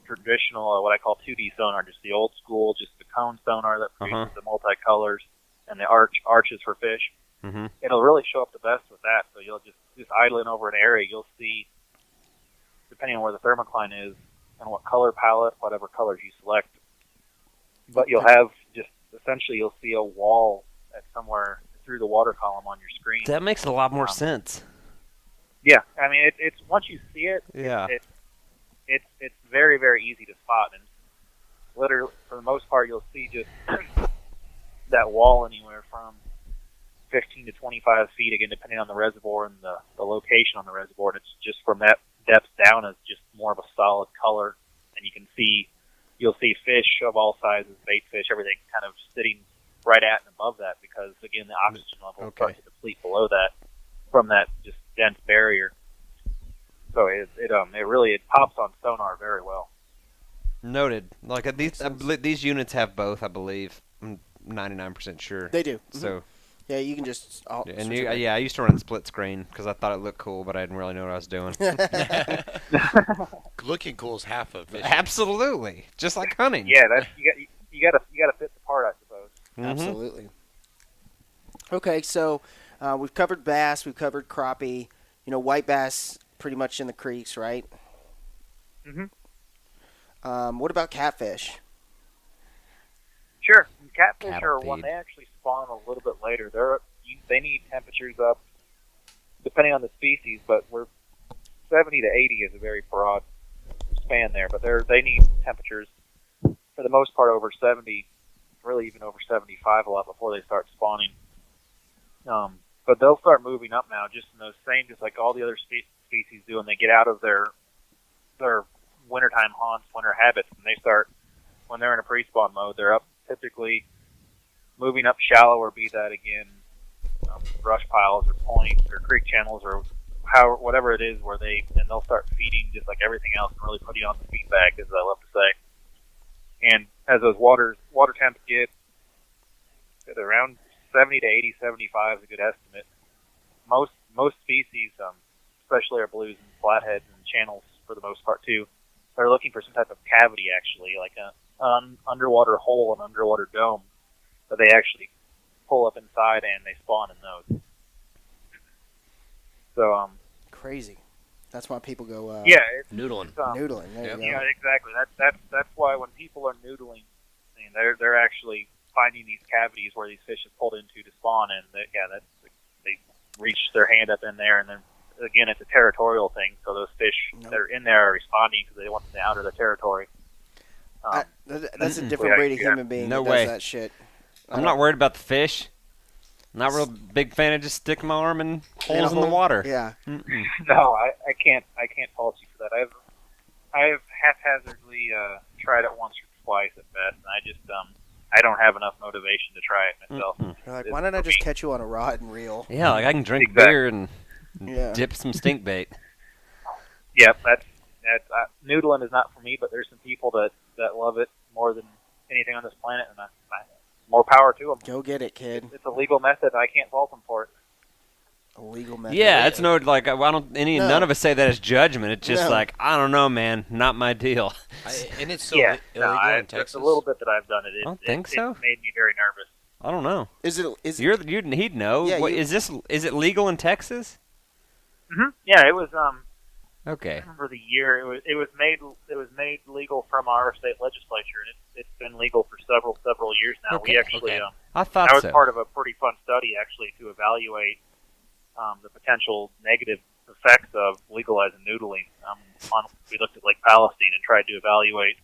traditional, what I call 2D sonar, just the old school, just the cone sonar that produces the multicolors and the arches for fish. Mm-hmm. It'll really show up the best with that. So you'll just idling over an area, you'll see, depending on where the thermocline is and what color palette, whatever colors you select. But you'll have you'll see a wall at somewhere through the water column on your screen. That makes a lot more sense. Yeah, I mean, it's once you see it, yeah, it's very, very easy to spot, and literally for the most part, you'll see just that wall anywhere from 15 to 25 feet, again, depending on the reservoir and the location on the reservoir. And it's just from that depth down is just more of a solid color, and you'll see fish of all sizes, bait fish, everything kind of sitting right at and above that, because again the oxygen level starts to deplete below that from that just dense barrier. So it really pops on sonar very well. Noted. Like these units have both, I believe. I'm 99% sure. They do. So. Yeah, you can just. I used to run split screen because I thought it looked cool, but I didn't really know what I was doing. Looking cool is half of it. Absolutely, just like hunting. Yeah, you got to fit the part, I suppose. Mm-hmm. Absolutely. Okay, so we've covered bass, we've covered crappie. White bass, pretty much in the creeks, right? Mm-hmm. What about catfish? Sure. Catfish Cattle are when feed. they actually spawn a little bit later. They need temperatures up, depending on the species, but we're 70 to 80 is a very broad span there. But they need temperatures for the most part over 70, really even over 75 a lot before they start spawning. But they'll start moving up now, just in those same, just like all the other species do, and they get out of their wintertime haunts, winter habits, and they start when they're in a pre-spawn mode. They're up typically moving up shallower, be that again brush piles or points or creek channels or whatever it is, and they'll start feeding just like everything else and really putting on the feed bag, as I love to say. And as those water temps get at around 70 to 80, 75 is a good estimate. Most species, especially our blues and flatheads and channels for the most part too, are looking for some type of cavity, actually, like an underwater hole, an underwater dome that they actually pull up inside and they spawn in those. So Crazy. That's why people go. Yeah, Noodling. Noodling. There you go. Yeah, exactly. That's why when people are noodling, I mean, they're actually finding these cavities where these fish have pulled into to spawn, and they reach their hand up in there, and then again it's a territorial thing. So those fish that are in there are responding because they want them out of the territory. That's a different breed of human being No that way. does that shit. I'm not worried about the fish. Not real big fan of just sticking my arm in holes in the hole? water. Yeah. Mm-mm. No, I can't fault you for that. I have haphazardly tried it once or twice at best, and I just I don't have enough motivation to try it myself. You're like, why don't I just catch you on a rod and reel? Yeah, like I can drink Exactly. beer and Yeah. dip some stink bait. Yep, that's noodling is not for me, but there's some people that love it more than anything on this planet, and more power to them. Go get it, kid. It's a legal method. I can't fault them for it. A legal method. Yeah, it's no like none of us say that as judgment. It's just No. like I don't know, man, not my deal. And it's still illegal in just Texas. a little bit that I've done it. I don't think so. It made me very nervous. I don't know. Is it? He'd know. Yeah, What, is it legal in Texas? Yeah, it was. Okay. I remember the year it was made legal from our state legislature, and it's been legal for several years now. Okay, We actually okay. I thought I was so. part of a pretty fun study actually to evaluate the potential negative effects of legalizing noodling. We looked at Lake Palestine and tried to evaluate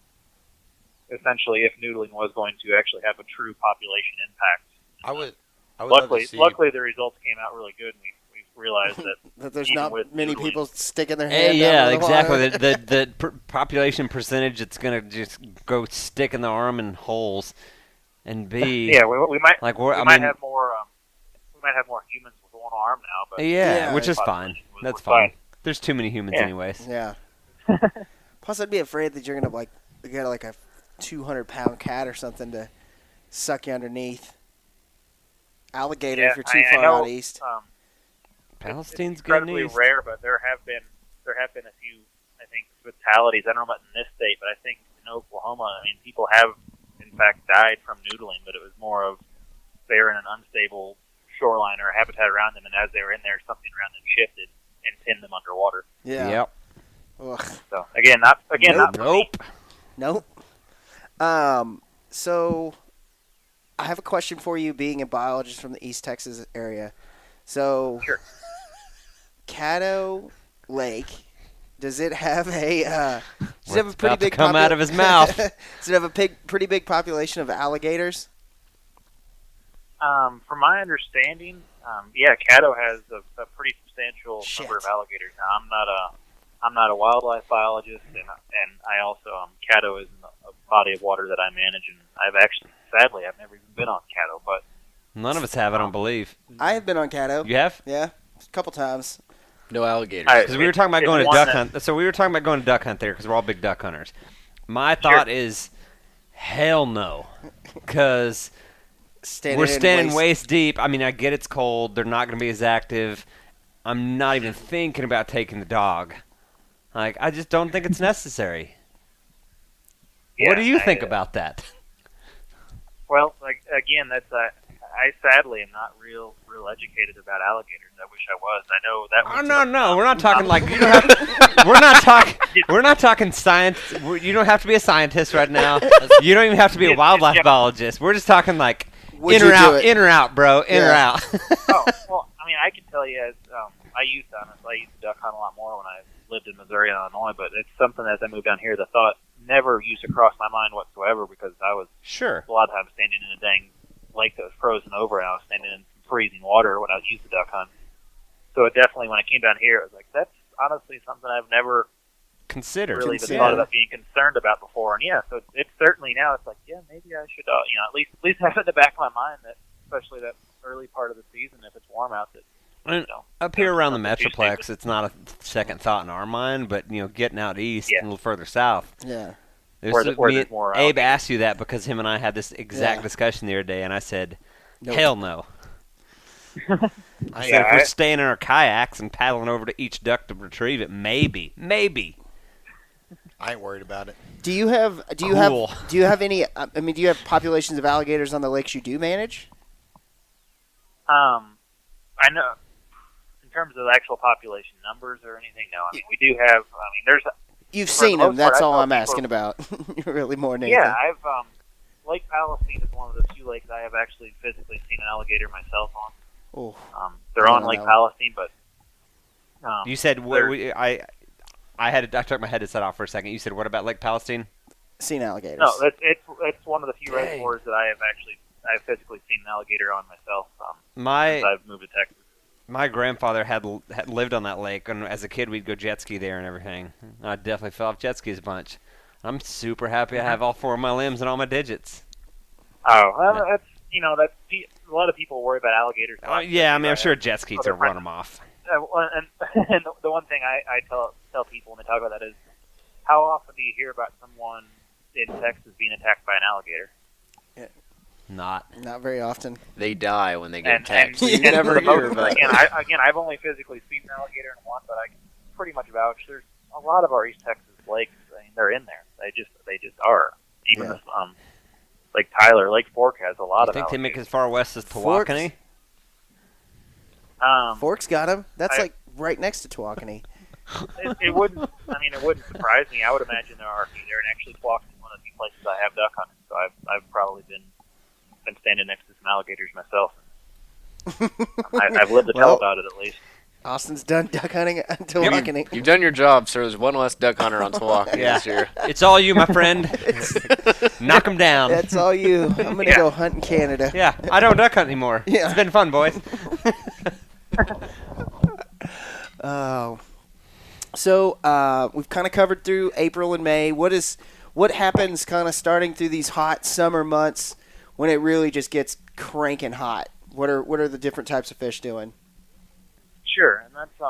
essentially if noodling was going to actually have a true population impact. I would love to see. Luckily, the results came out really good, and we realized that that there's even not with many noodling- people sticking their Hey, hand yeah, down in the exactly. water. The population percentage that's gonna just go stick in the arm in holes, and B. Yeah, we might Like we I might mean, have more humans with one arm now, but yeah, Yeah, which is the fine. population was- That's was fine. fine. There's too many humans Yeah. anyways. Yeah. Plus, I'd be afraid that you're gonna get like a 200-pound cat or something to suck you underneath. Alligator if you're too I far know, out east. Palestine's it's good incredibly news. rare, but there have been a few, I think, fatalities. I don't know about in this state, but I think in Oklahoma, I mean, people have in fact died from noodling, but it was more of they're in an unstable shoreline or habitat around them, and as they were in there, something around them shifted and pinned them underwater. Yeah. Yep. Ugh. So not for me. Nope. Nope. So I have a question for you, being a biologist from the East Texas area. So, Sure. Caddo Lake, does it have a does it have a What's pretty about to big come out of his mouth? Does it have a pretty big population of alligators? From my understanding, Caddo has a pretty substantial Shit. number of alligators. Now, I'm not a wildlife biologist, and I also Caddo is a body of water that I manage, and sadly I've never even been on Caddo, but None of us have, I don't believe. I have been on Caddo. You have? Yeah, a couple times. No alligators. Because we were talking about It's going to one duck that- hunt. So we were talking about going to duck hunt there because we're all big duck hunters. My thought is, hell no, because we're standing waist deep. I mean, I get it's cold. They're not going to be as active. I'm not even thinking about taking the dog. Like, I just don't think it's necessary. What do you think about that? Well, like again, that's I sadly am not real educated about alligators. I wish I was. I know that. Oh no, we're not talking like you don't have. We're not talking science. You don't have to be a scientist right now. You don't even have to be a wildlife biologist. We're just talking like in or out, bro. In or out. Oh well, I mean, I can tell you as I used to duck hunt a lot more when I lived in Missouri and Illinois, but it's something as I moved down here, the thought never used to cross my mind whatsoever because I was a lot of times standing in a dang lake that was frozen over and I was standing in freezing water when I used to duck hunt. So it definitely, when I came down here, it was like, that's honestly something I've never really thought about being concerned about before. And yeah, so it's certainly now it's like, yeah, maybe I should, at least have it in the back of my mind that, especially that early part of the season, if it's warm out, that up here around the Metroplex, it's not a second thought in our mind, but getting out east and a little further south. Yeah. There's more Abe asked you that because him and I had this exact discussion the other day, and I said, hell no. I said, if we're staying in our kayaks and paddling over to each duck to retrieve it, maybe. I ain't worried about it. Do you have any? I mean, do you have populations of alligators on the lakes you do manage? I know. In terms of actual population numbers or anything, no. I mean, we do have. I mean, there's. You've seen them. That's all I'm asking about. Really, more than anything. Yeah, I've. Lake Palestine is one of the few lakes I have actually physically seen an alligator myself on. Oh. They're on Lake Palestine, but. You said I took my headset off for a second. You said what about Lake Palestine? Seen alligators. No, it's one of the few reservoirs that I've physically seen an alligator on myself. Since I've moved to Texas. My grandfather had lived on that lake, and as a kid we'd go jet ski there and everything. I definitely fell off jet skis a bunch. I'm super happy I have all 4 of my limbs and all my digits. Oh, that's a lot of people worry about alligators. Yeah, I mean, I'm sure jet skis will run them off. And the one thing I tell people when they talk about that is, how often do you hear about someone in Texas being attacked by an alligator? Not very often. They die when they get attacked. You never hear about it. Again, I've only physically seen an alligator in one, but I can pretty much vouch. There's a lot of our East Texas lakes. I mean, they're in there. They just are. Even this, Lake Tyler, Lake Fork has a lot of. I think they make as far west as Tawakoni. Fork's got them. That's like right next to Tawakoni. It wouldn't. I mean, it wouldn't surprise me. I would imagine there are. And actually, Tawakoni is one of the few places I have duck hunted. So I've probably been standing next to some alligators myself. I've lived to tell about it at least. Austin's done duck hunting at Tawakoni. You've done your job, sir. There's one less duck hunter on Tawakoni this year. It's all you, my friend. Knock them down. That's all you. I'm going to go hunt in Canada. Yeah, I don't duck hunt anymore. Yeah. It's been fun, boys. So we've kind of covered through April and May. What happens kind of starting through these hot summer months when it really just gets cranking hot? What are the different types of fish doing? Sure, and that's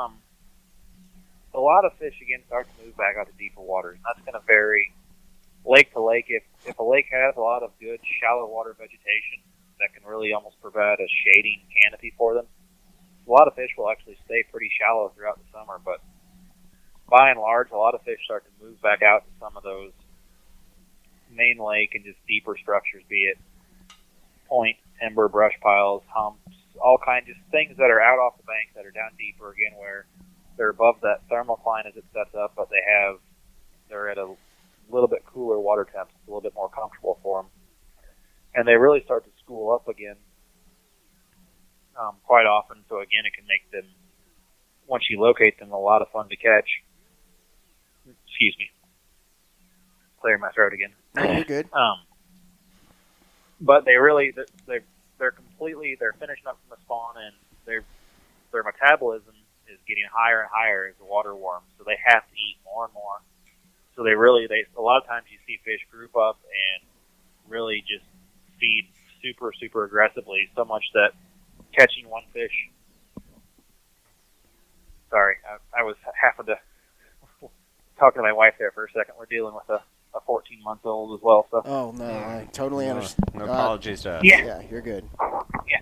a lot of fish again start to move back out to deeper waters. And that's going to vary lake to lake. If a lake has a lot of good shallow water vegetation that can really almost provide a shading canopy for them, a lot of fish will actually stay pretty shallow throughout the summer. But by and large, a lot of fish start to move back out to some of those main lake and just deeper structures, be it point, timber, brush piles, humps, all kinds of things that are out off the bank that are down deeper again, where they're above that thermocline as it sets up, but they're at a little bit cooler water temps. It's a little bit more comfortable for them, and they really start to school up again quite often. So again, it can make them, once you locate them, a lot of fun to catch. Excuse me, clearing my throat again. No, you're good. But they're finishing up from the spawn, and their metabolism is getting higher and higher as the water warms, so they have to eat more and more. So a lot of times you see fish group up and really just feed super, super aggressively, so much that catching one fish. Sorry, I was having to talking to my wife there for a second. We're dealing with a 14-month-old as well. So. Oh no, I totally understand. No apologies to us. Yeah, you're good. Yeah.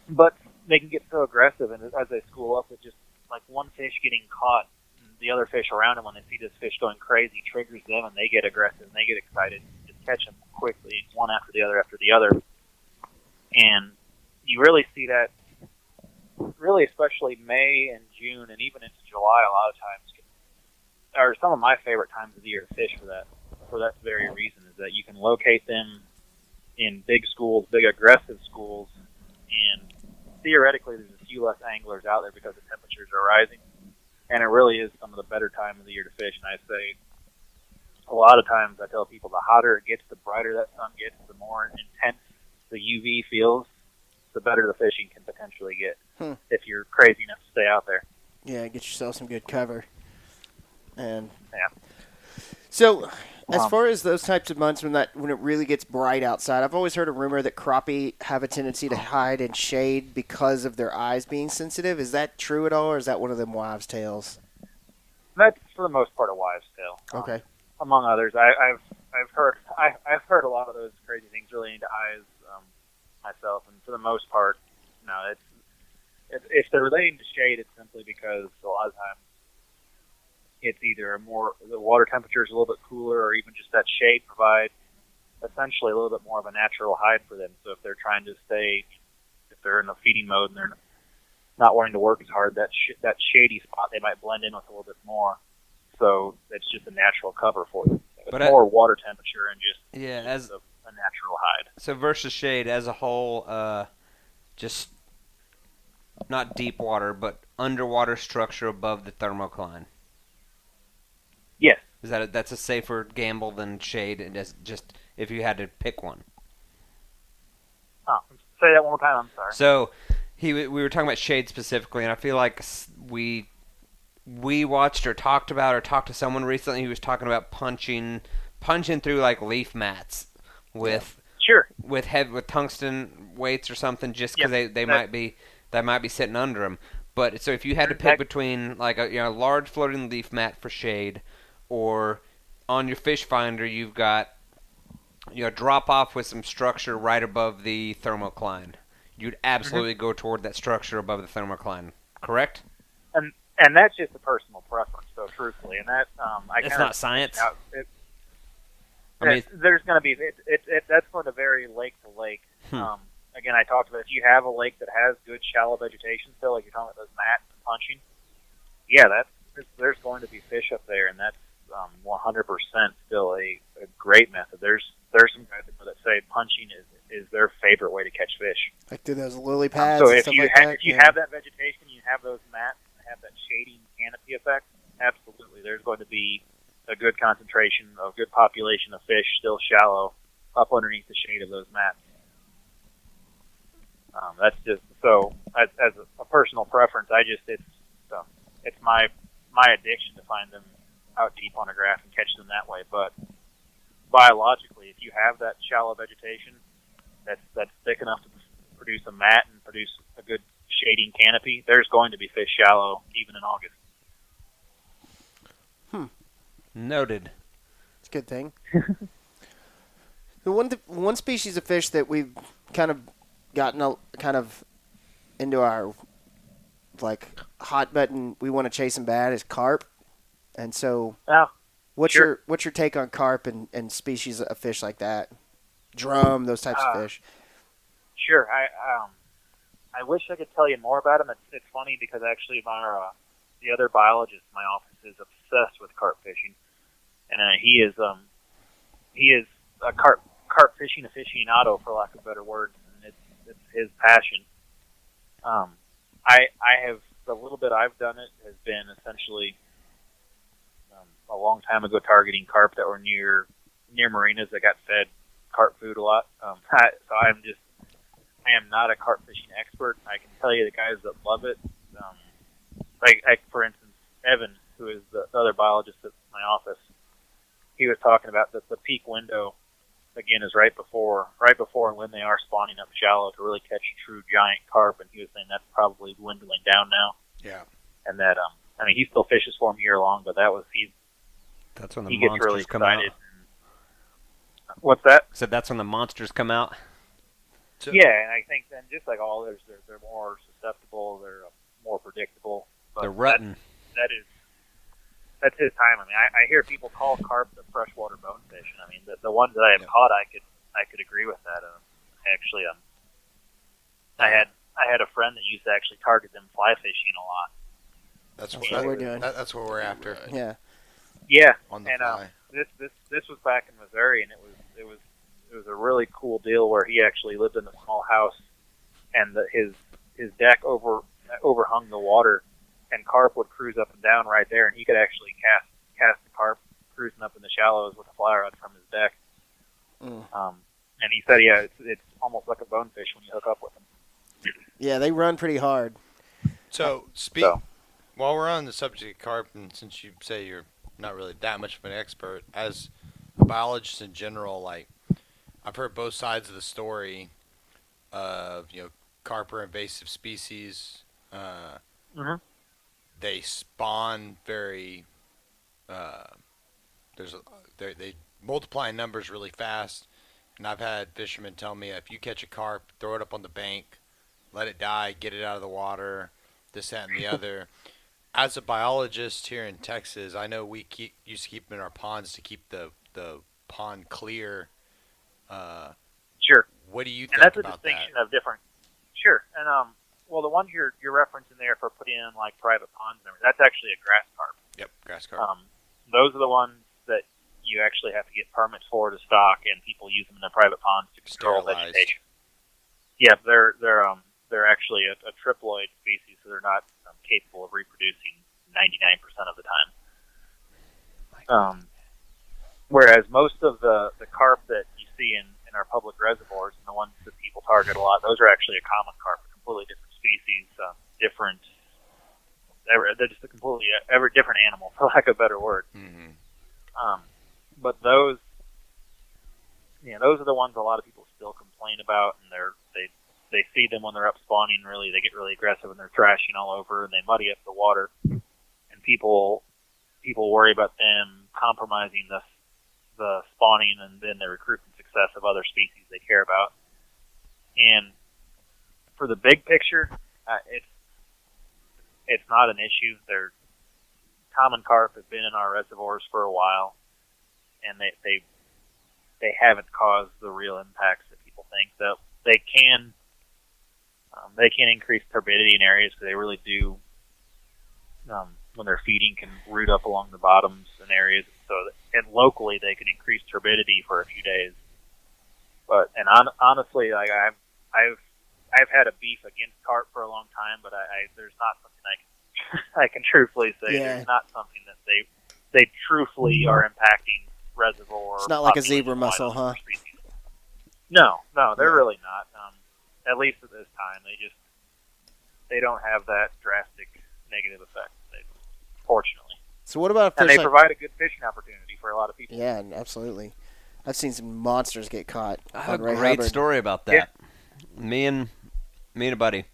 But they can get so aggressive, and as they school up, it's just like one fish getting caught, and the other fish around them, when they see this fish going crazy, triggers them, and they get aggressive and they get excited. Just catch them quickly, one after the other. And you really see that, really, especially May and June, and even into July. A lot of times, are some of my favorite times of the year to fish for that very reason, is that you can locate them in big schools, big aggressive schools, and theoretically there's a few less anglers out there because the temperatures are rising, and it really is some of the better time of the year to fish. And I say, a lot of times I tell people, the hotter it gets, the brighter that sun gets, the more intense the UV feels, the better the fishing can potentially get if you're crazy enough to stay out there. Yeah, get yourself some good cover. And yeah. So, as far as those types of months when it really gets bright outside, I've always heard a rumor that crappie have a tendency to hide in shade because of their eyes being sensitive. Is that true at all, or is that one of them wives' tales? That's for the most part a wives' tale. Okay. Among others, I've heard a lot of those crazy things relating to eyes myself, and for the most part, no. If they're relating to shade, it's simply because a lot of times it's either the water temperature is a little bit cooler, or even just that shade provides essentially a little bit more of a natural hide for them. So if they're trying to if they're in a feeding mode and they're not wanting to work as hard, that shady spot they might blend in with a little bit more. So it's just a natural cover for them. It's more water temperature and just a natural hide. So versus shade as a whole, just not deep water, but underwater structure above the thermocline. Yes. That's a safer gamble than shade, and just if you had to pick one. Oh, say that one more time. I'm sorry. So we were talking about shade specifically, and I feel like we watched or talked to someone recently who was talking about punching through like leaf mats with tungsten weights or something, just because they might be sitting under them. But so if you had to pick between like a large floating leaf mat for shade, or on your fish finder you've got drop off with some structure right above the thermocline, you'd absolutely go toward that structure above the thermocline, correct? And that's just a personal preference, though, truthfully. And that it's not science. There's going to be that's going to vary lake to lake. Again, I talked about if you have a lake that has good shallow vegetation still, like you're talking about those mats and punching. Yeah, there's going to be fish up there, and that's 100% still a great method. There's some guys that say punching is their favorite way to catch fish. Like do those lily pads. So and if stuff you like have that, if you have that vegetation, you have those mats, and have that shading canopy effect. Absolutely, there's going to be a good concentration, a good population of fish still shallow up underneath the shade of those mats. That's just so as a personal preference. It's my addiction to find them out deep on a graph and catch them that way. But biologically, if you have that shallow vegetation that's thick enough to produce a mat and produce a good shading canopy, there's going to be fish shallow even in August. Noted. It's a good thing. The one species of fish that we've kind of gotten into our like hot button, we want to chase them bad, is carp. And so, what's your take on carp and species of fish like that? Drum, those types of fish. Sure. I wish I could tell you more about them. It's funny because actually the other biologist in my office is obsessed with carp fishing, and he is a carp fishing aficionado, for lack of a better word, and it's his passion. I have the little bit I've done it has been essentially a long time ago targeting carp that were near marinas that got fed carp food a lot. So I am not a carp fishing expert. I can tell you the guys that love it. Like for instance, Evan, who is the other biologist at my office, he was talking about that the peak window, again, is right before when they are spawning up shallow to really catch true giant carp, and he was saying that's probably dwindling down now. Yeah. And that he still fishes for them year long, but that's when the he gets monsters really come excited. out. What's that? So that's when the monsters come out. Yeah, and I think then just like all others, they're more susceptible, they're more predictable. But they're rutting. That's his time. I mean, I hear people call carp the freshwater bonefish, and I mean the ones that I have caught, I could agree with that. I had a friend that used to actually target them fly fishing a lot. That's what we're doing. That's what we're after. Yeah. Yeah, On the and fly. this was back in Missouri, and it was a really cool deal where he actually lived in a small house, and his deck overhung the water, and carp would cruise up and down right there, and he could actually cast the carp cruising up in the shallows with a fly rod from his deck. And he said, yeah, it's almost like a bonefish when you hook up with them. Yeah, they run pretty hard. So, while we're on the subject of carp, and since you say you're not really that much of an expert, as a biologist in general, like, I've heard both sides of the story of, carp are invasive species. They spawn very, they multiply in numbers really fast. And I've had fishermen tell me, if you catch a carp, throw it up on the bank, let it die, get it out of the water, this, that, and the other. As a biologist here in Texas, I know we used to keep them in our ponds to keep the pond clear. Sure. What do you and think that's a about distinction that? of different. Sure. And well, the ones you're referencing there for putting in like private ponds and everything, that's actually a grass carp. Yep, grass carp. Those are the ones that you actually have to get permits for to stock, and people use them in their private ponds to control Sterilized. vegetation. Yeah, they're actually a triploid species, so they're not capable of reproducing 99% of the time. Whereas most of the carp that you see in our public reservoirs and the ones that people target a lot, those are actually a common carp, a completely different species, different. They're just a completely different animal, for lack of a better word. Mm-hmm. But those are the ones a lot of people still complain about, and they see them when they're up spawning. Really, they get really aggressive and they're thrashing all over, and they muddy up the water. And people worry about them compromising the spawning and then the recruitment success of other species they care about. And for the big picture, it's not an issue. They're common carp have been in our reservoirs for a while, and they haven't caused the real impacts that people think. That they can increase turbidity in areas, because they really do. When they're feeding, can root up along the bottoms in areas, and locally they can increase turbidity for a few days. But honestly, like I've had a beef against carp for a long time, but there's not something I can truthfully say. Yeah. There's not something that they truthfully are impacting reservoir. It's not like a zebra mussel, huh? Species. No, they're really not. At least at this time, they don't have that drastic negative effect. Fortunately. So what about and fish they provide a good fishing opportunity for a lot of people. Yeah, absolutely. I've seen some monsters get caught. I have on a Ray great Hubbard. story about that. Yeah. Me and a buddy,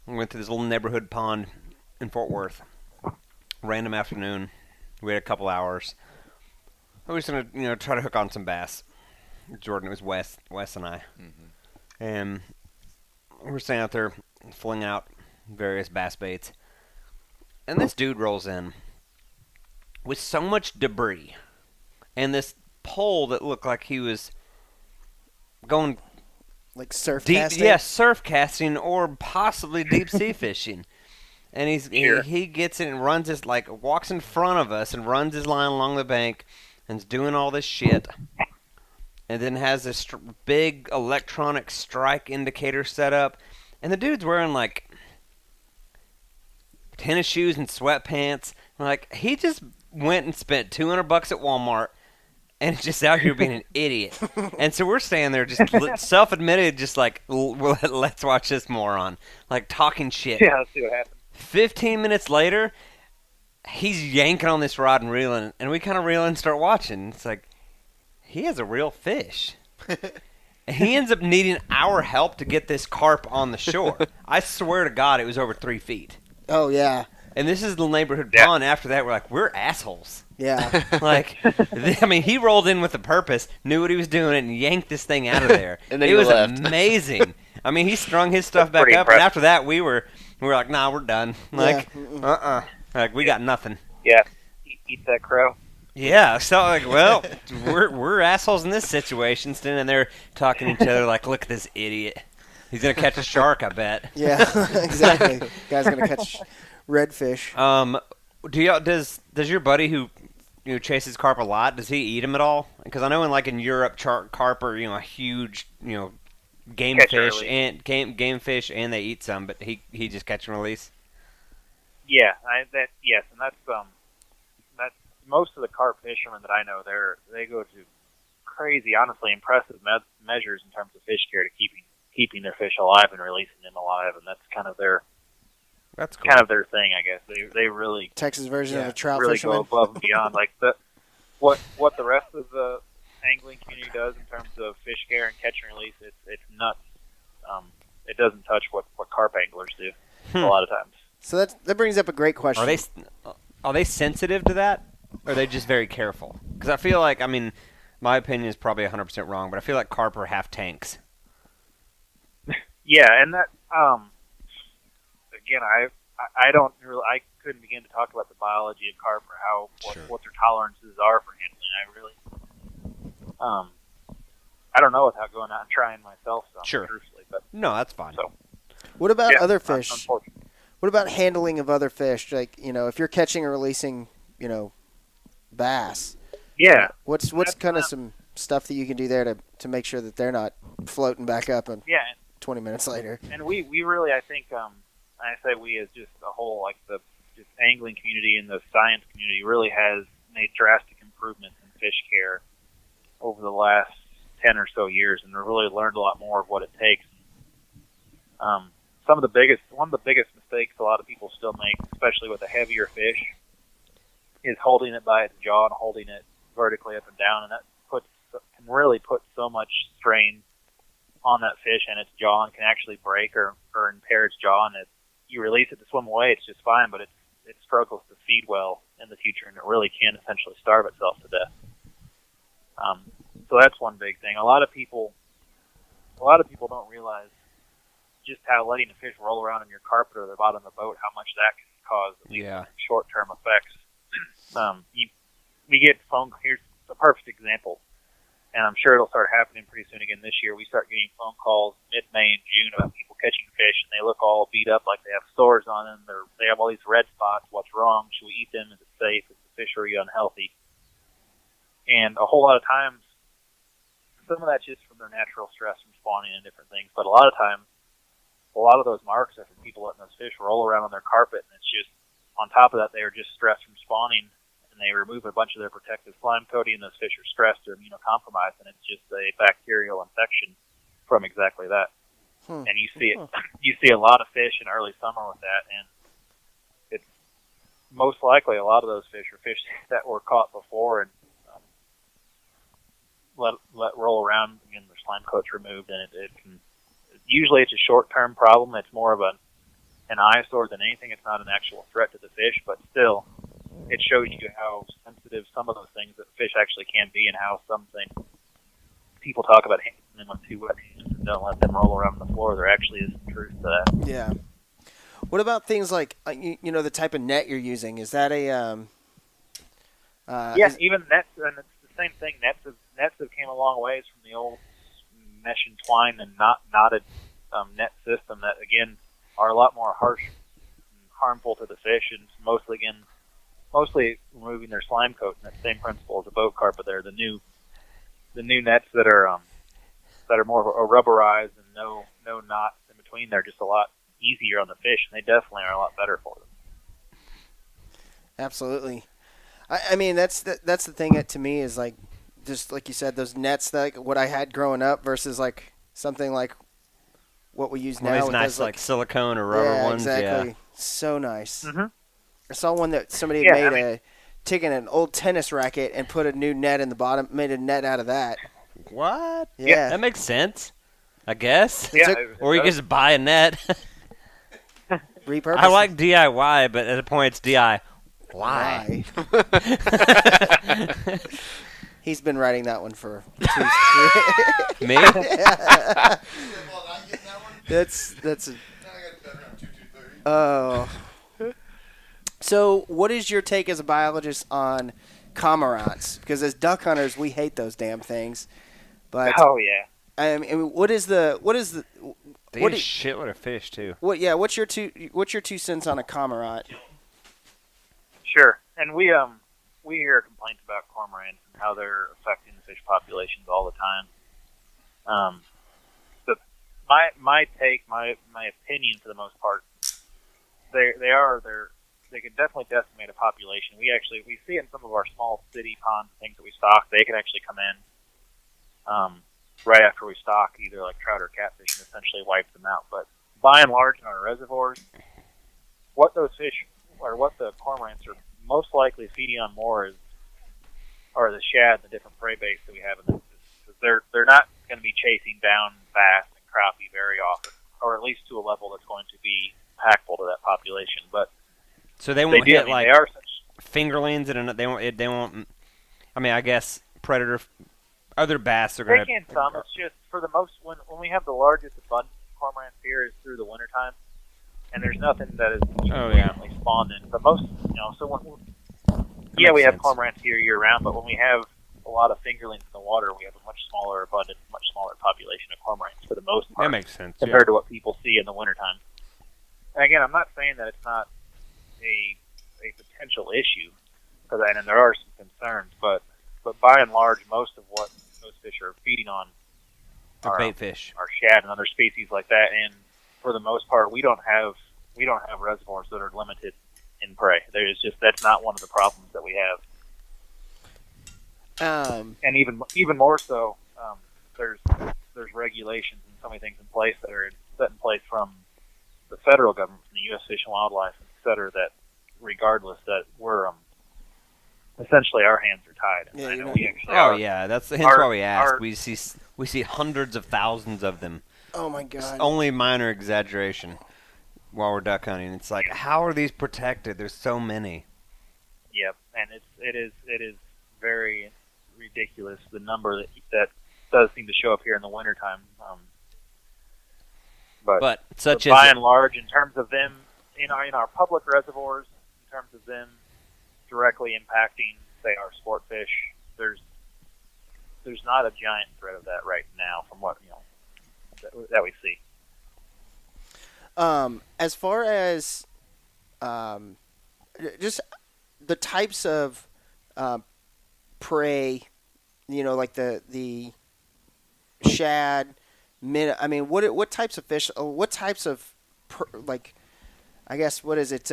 we went to this little neighborhood pond in Fort Worth. Random afternoon. We had a couple hours. We were just gonna, try to hook on some bass. Jordan, it was Wes and I. Mm-hmm. And we were standing out there flinging out various bass baits. And this dude rolls in with so much debris and this pole that looked like he was going like surf deep, casting? yeah, surf casting or possibly deep sea fishing. And he gets it and runs his, walks in front of us and runs his line along the bank and is doing all this shit. And then has this big electronic strike indicator set up. And the dude's wearing tennis shoes and sweatpants. He just went and spent $200 at Walmart and is just out here being an idiot. And so we're standing there just self-admitted, just let's watch this moron. Talking shit. Yeah, let's see what happens. 15 minutes later, he's yanking on this rod and reeling, and we kind of reel and start watching. It's he has a real fish. And he ends up needing our help to get this carp on the shore. I swear to God, it was over 3 feet. Oh, yeah. And this is the neighborhood pond. After that, we're assholes. Yeah. He rolled in with a purpose, knew what he was doing, and yanked this thing out of there. And then it he was left. Amazing. He strung his stuff back up, and after that, we were like, nah, we're done. We got nothing. Yeah, eat that crow. Yeah, so we're assholes in this situation, standing there talking to each other look at this idiot. He's gonna catch a shark, I bet. Yeah, exactly. Guy's gonna catch redfish. Does your buddy who chases carp a lot? Does he eat them at all? Because I know in Europe, carp are a huge game Catch fish and and game fish, and they eat some, but he just catch and release. Yeah, yes, and that's most of the carp fishermen that I know. They go to crazy, honestly impressive measures in terms of fish care to keeping their fish alive and releasing them alive, and that's kind of their thing, I guess. They really Texas version of a trout really fisherman. go above and beyond. Like what the rest of the angling community does in terms of fish care and catch and release, it's nuts. It doesn't touch what carp anglers do a lot of times. So that brings up a great question. Are they sensitive to that, or are they just very careful? Because I feel like, my opinion is probably 100% wrong, but I feel like carp are half tanks. Yeah, and that again, I don't really, I couldn't begin to talk about the biology of carp or what their tolerances are for handling. I don't know without going out and trying myself. Truthfully, but no, that's fine. So, what about other fish? Unfortunately. What about handling of other fish? Like, if you're catching or releasing, bass. Yeah. What's kind of some stuff that you can do there to make sure that they're not floating back up and 20 minutes later? And we really, I think, I say we as just a whole, like the just angling community and the science community really has made drastic improvements in fish care over the last 10 or so years, and we've really learned a lot more of what it takes. One of the biggest mistakes a lot of people still make, especially with a heavier fish, is holding it by its jaw and holding it vertically up and down, and that can really put so much strain on that fish and its jaw, and can actually break or impair its jaw. And you release it to swim away, it's just fine, but it struggles to feed well in the future, and it really can essentially starve itself to death. So that's one big thing. A lot of people don't realize just how letting a fish roll around in your carpet or the bottom of the boat, how much that can cause short-term effects. We get here's a perfect example, and I'm sure it'll start happening pretty soon again this year. We start getting phone calls mid-May and June about people catching fish, and they look all beat up like they have sores on them. They have all these red spots. What's wrong? Should we eat them? Is it safe? Is the fishery unhealthy? And a whole lot of times, some of that's just from their natural stress from spawning and different things, but a lot of times, a lot of those marks are from people letting those fish roll around on their carpet, and it's just, on top of that, they are just stressed from spawning, and they remove a bunch of their protective slime coating, and those fish are stressed or immunocompromised, and it's just a bacterial infection from exactly that. And you see it. You see a lot of fish in early summer with that, and it's most likely a lot of those fish are fish that were caught before and let roll around, and their slime coat's removed, and it can. Usually it's a short-term problem. It's more of an eyesore than anything. It's not an actual threat to the fish, but still, it shows you how sensitive some of those things that fish actually can be, and how some things people talk about handling them with 2 wet hands and don't let them roll around on the floor. There actually is some truth to that. Yeah. What about things like the type of net you're using? Is that a even nets, and it's the same thing. Nets have came a long ways from the old mesh and twine and knotted net system that, again, are a lot more harsh and harmful to the fish, and mostly removing their slime coat. And that same principle as a boat carpet there. The new nets that are more rubberized and no knots in between, they're just a lot easier on the fish, and they definitely are a lot better for them. Absolutely. I mean, that's the thing that to me is like, just like you said, those nets, like what I had growing up versus like something like what we use now. It's nice, like silicone or rubber ones. Exactly. Yeah, so nice. Mm-hmm. I saw one that somebody had made taken an old tennis racket and put a new net in the bottom, made a net out of that. What? Yeah. That makes sense, I guess. Yeah, Or you just buy a net. Repurpose. I like DIY, but at a point it's DIY. Why? He's been writing that one for 2 Me? Yeah. That's a. Oh. So, what is your take as a biologist on cormorants? Because as duck hunters, we hate those damn things. But oh yeah. I mean, They eat a shitload of fish too. What's your 2 cents on a cormorant? Sure. And we hear complaints about cormorants and how they're affecting the fish populations all the time. But my opinion for the most part, they can definitely decimate a population. We see it in some of our small city ponds, things that we stock. They can actually come in right after we stock either like trout or catfish and essentially wipe them out. But by and large in our reservoirs, what those fish or what the cormorants are most likely feeding on more are the shad and the different prey baits that we have in this. They're not going to be chasing down bass and crappie very often, or at least to a level that's going to be impactful to that population. But so they won't hit like they are fingerlings, and they won't. I mean, I guess predator, other bass are going to. They can some. It's just for the most when we have the largest abundance of cormorants here is through the wintertime, and there's nothing that is recently spawned in. But most, so we have cormorants here year round, but when we have a lot of fingerlings in the water, we have a much smaller population of cormorants for the most part. That makes sense compared to what people see in the wintertime. And again, I'm not saying that it's not a potential issue, and there are some concerns, but by and large, most of what those fish are feeding on are bait fish, are shad and other species like that. And for the most part, we don't have reservoirs that are limited in prey. That's not one of the problems that we have. And even more so, there's regulations and so many things in place that are set in place from the federal government, from the U.S. Fish and Wildlife, et cetera, that regardless that we're essentially our hands are tied. And I know we actually that's hence why we ask. We see hundreds of thousands of them. Oh my God! It's only minor exaggeration while we're duck hunting. It's like, how are these protected? There's so many. Yep, and it is very ridiculous the number that does seem to show up here in the wintertime. But by and large, in terms of them in our public reservoirs, in terms of them directly impacting, say, our sport fish, there's not a giant threat of that right now, from what that we see. As far as just the types of prey, like the shad, I mean, what types of fish? What types of I guess what is it?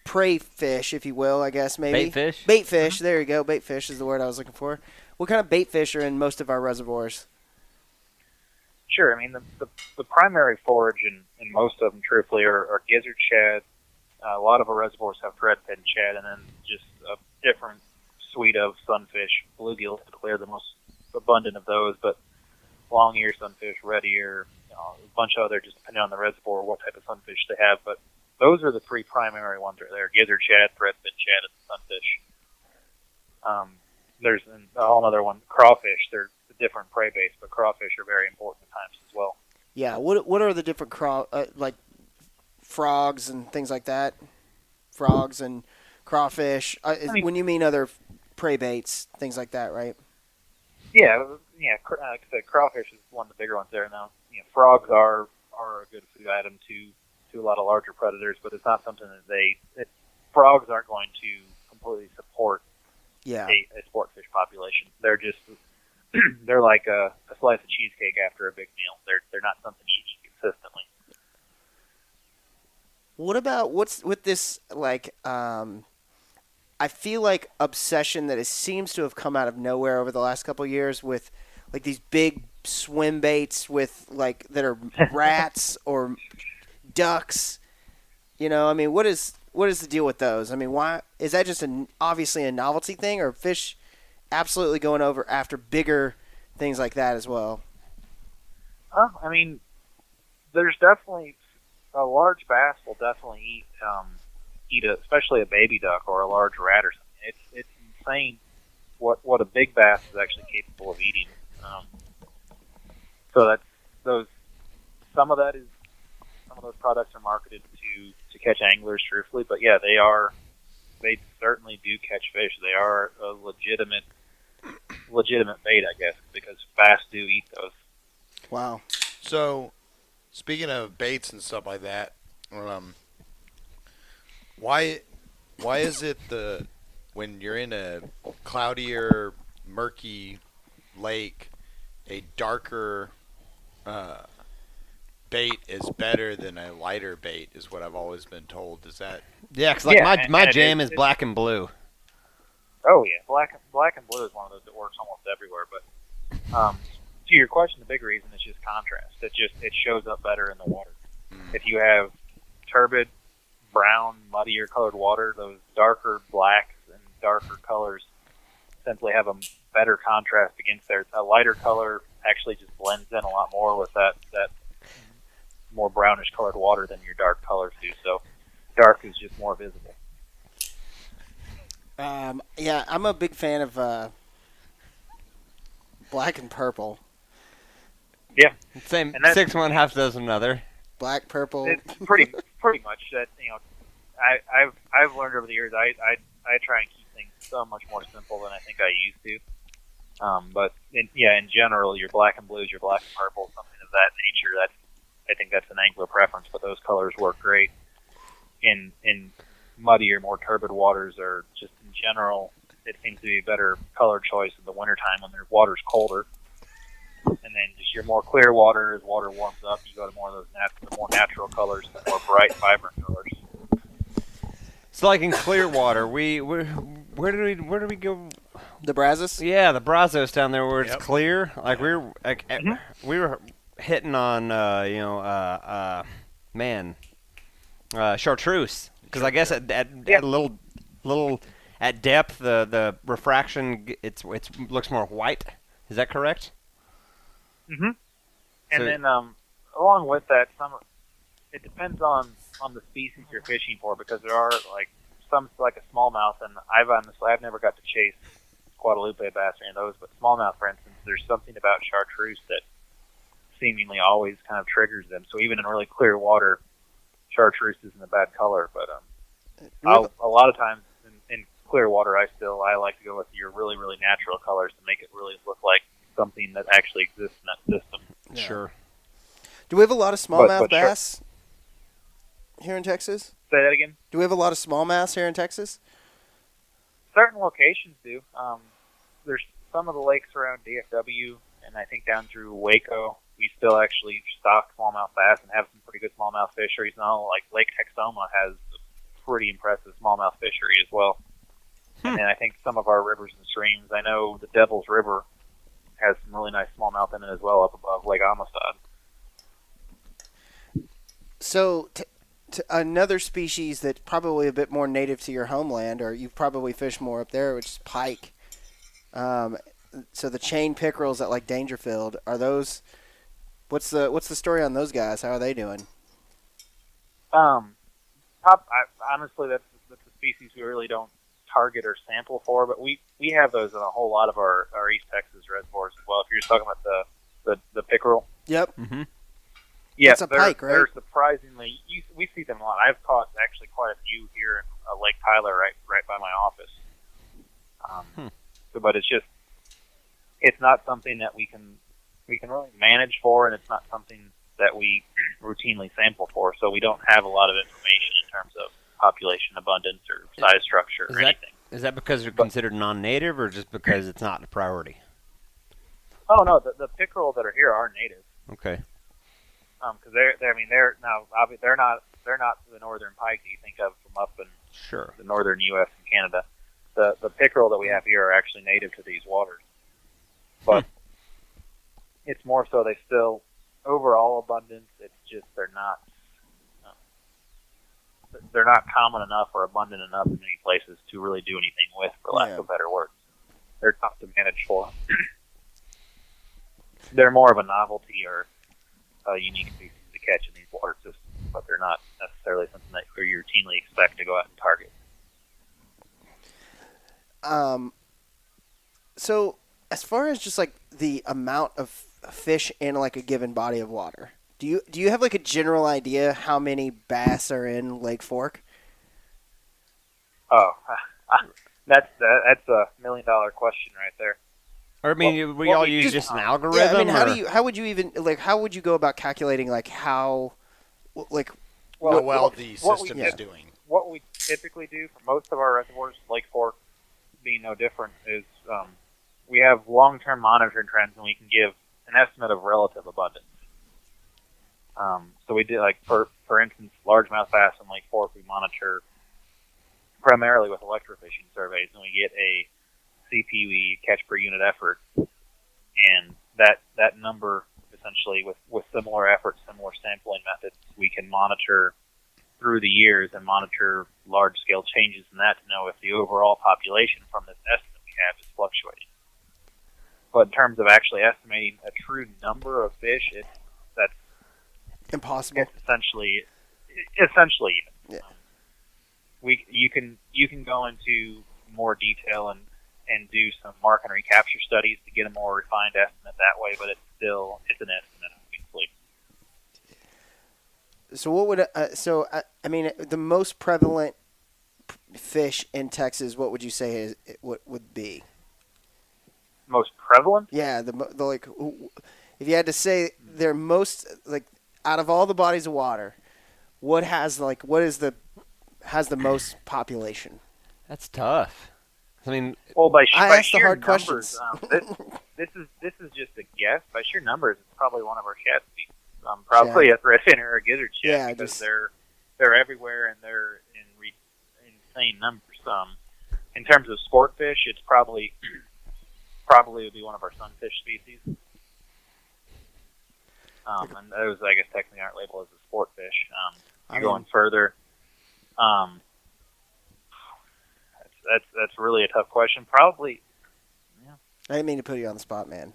Prey fish, if you will. I guess maybe bait fish. Bait fish. There you go. Bait fish is the word I was looking for. What kind of bait fish are in most of our reservoirs? Sure. I mean, the primary forage in most of them, truthfully, are gizzard shad. A lot of our reservoirs have threadfin shad, and then just a different suite of sunfish. Bluegill is clearly the most abundant of those, but long ear sunfish, red ear, a bunch of other, just depending on the reservoir, what type of sunfish they have. But those are the three primary ones right there: gizzard shad, threadfin shad, and sunfish. There's a whole other one, crawfish. They're a different prey base, but crawfish are very important at times as well. Yeah. What are the different like frogs and things like that? Frogs and crawfish. When you mean other prey baits, things like that, right? Yeah. Like I said, crawfish is one of the bigger ones there now. Frogs are a good food item to a lot of larger predators, but it's not something that frogs aren't going to completely support a sport fish population. They're just they're like a slice of cheesecake after a big meal. They're not something you eat consistently. What about what's with this I feel like obsession that seems to have come out of nowhere over the last couple of years with like these big swim baits with that are rats or ducks. I mean, what is the deal with those? I mean, why is that just obviously a novelty thing, or fish absolutely going over after bigger things like that as well? I mean, there's definitely a large bass will definitely eat especially a baby duck or a large rat or something. It's insane what a big bass is actually capable of eating. So that's some of those products are marketed to catch anglers, truthfully, but yeah, they certainly do catch fish. They are a legitimate bait, I guess, because bass do eat those. Wow. So, speaking of baits and stuff like that, why is it when you're in a cloudier, murky lake, a darker bait is better than a lighter bait? Is what I've always been told. Is that? Yeah, because like my jam is black and blue. Oh yeah, black and blue is one of those that works almost everywhere. But to your question, the big reason is just contrast. It shows up better in the water. If you have turbid, brown, muddier colored water, those darker blacks and darker colors simply have a better contrast against there. A lighter color actually just blends in a lot more with that more brownish colored water than your dark colors do. So dark is just more visible. Yeah, I'm a big fan of black and purple. Yeah, same. 6 1, half dozen another. Black, purple. It's pretty much that. I've learned over the years. I try and keep things so much more simple than I think I used to. But in general, your black and blues, your black and purple, something of that nature. I think that's an angler preference, but those colors work great in muddier, more turbid waters, or just in general. It seems to be a better color choice in the wintertime when the water's colder. And then just your more clear water, as water warms up, you go to more of those the more natural colors, the more bright, vibrant colors. So, like in Clearwater, where do we go? The Brazos? Yeah, the Brazos down there where it's Yep. clear. Like we were hitting on chartreuse, because I guess at a little at depth the refraction it looks more white. Is that correct? Mm-hmm. And So- then along with that, it depends on the species you're fishing for, because there are some like a smallmouth, and I've never got to chase Guadalupe bass or any of those, but smallmouth, for instance, there's something about chartreuse that seemingly always kind of triggers them. So even in really clear water, chartreuse isn't a bad color, but a lot of times in clear water, I like to go with your really, really natural colors to make it really look like something that actually exists in that system. Yeah. Sure. Do we have a lot of smallmouth But bass here in Texas? Say that again? Do we have a lot of smallmouth here in Texas? Certain locations do. There's some of the lakes around DFW, and I think down through Waco, we still actually stock smallmouth bass and have some pretty good smallmouth fisheries now. Like Lake Texoma has a pretty impressive smallmouth fishery as well. And then I think some of our rivers and streams, I know the Devil's River has some really nice smallmouth in it as well up above Lake Amistad. So, another species that's probably a bit more native to your homeland, or you probably fish more up there, which is pike. So the chain pickerels at like Dangerfield, are those? What's the story on those guys? How are they doing? Honestly, that's a species we really don't target or sample for, but we have those in a whole lot of our East Texas reservoirs as well. If you're just talking about the pickerel. Yep. Mm-hmm. Yeah, That's a pike, right? They're surprisingly, we see them a lot. I've caught actually quite a few here in Lake Tyler, right by my office. But it's not something that we can really manage for, and it's not something that we routinely sample for. So we don't have a lot of information in terms of population abundance or size structure or anything. Is that because they're considered non-native, or just because it's not a priority? Oh no, the pickerel that are here are native. Okay. Because they're not the northern pike that you think of from up in Sure. the northern U.S. and Canada. The pickerel that we have here are actually native to these waters, but it's more so they still overall abundance. It's just they're not common enough or abundant enough in many places to really do anything with, for lack of a better word. They're tough to manage for. They're more of a novelty or a unique species to catch in these water systems, but they're not necessarily something that you routinely expect to go out and target. So as far as just like the amount of fish in like a given body of water, do you have like a general idea how many bass are in Lake Fork? Oh, that's a $1 million question right there. Or I mean, we all use just an algorithm. Yeah, I mean, or? how would you even how would you go about calculating how like how well the system is doing? What we typically do for most of our reservoirs, Lake Fork being no different, is we have long-term monitoring trends, and we can give an estimate of relative abundance. So we did, like, for instance, largemouth bass in Lake Fork, we monitor primarily with electrofishing surveys, and we get a CPW, catch per unit effort, and that number, essentially, with similar efforts, similar sampling methods, we can monitor through the years and monitor large-scale changes in that to know if the overall population from this estimate we have is fluctuating. But in terms of actually estimating a true number of fish, that's impossible. It's essentially yeah. You can go into more detail and do some mark and recapture studies to get a more refined estimate that way, but it's an estimate, obviously. So what would I mean, the most prevalent fish in Texas, what would you say what would be? Most prevalent? Yeah, the like, if you had to say they're most, like, out of all the bodies of water, what has the most population? That's tough. I mean, well, by asked sheer the hard numbers, questions. This is just a guess. By sheer numbers, it's probably one of our shad species. Probably a threadfin or a gizzard shad, because they're everywhere and they're in insane numbers. In terms of sport fish, it's probably would be one of our sunfish species. And those, I guess, technically aren't labeled as a sport fish. Going further, that's really a tough question. Probably. Yeah. I didn't mean to put you on the spot, man.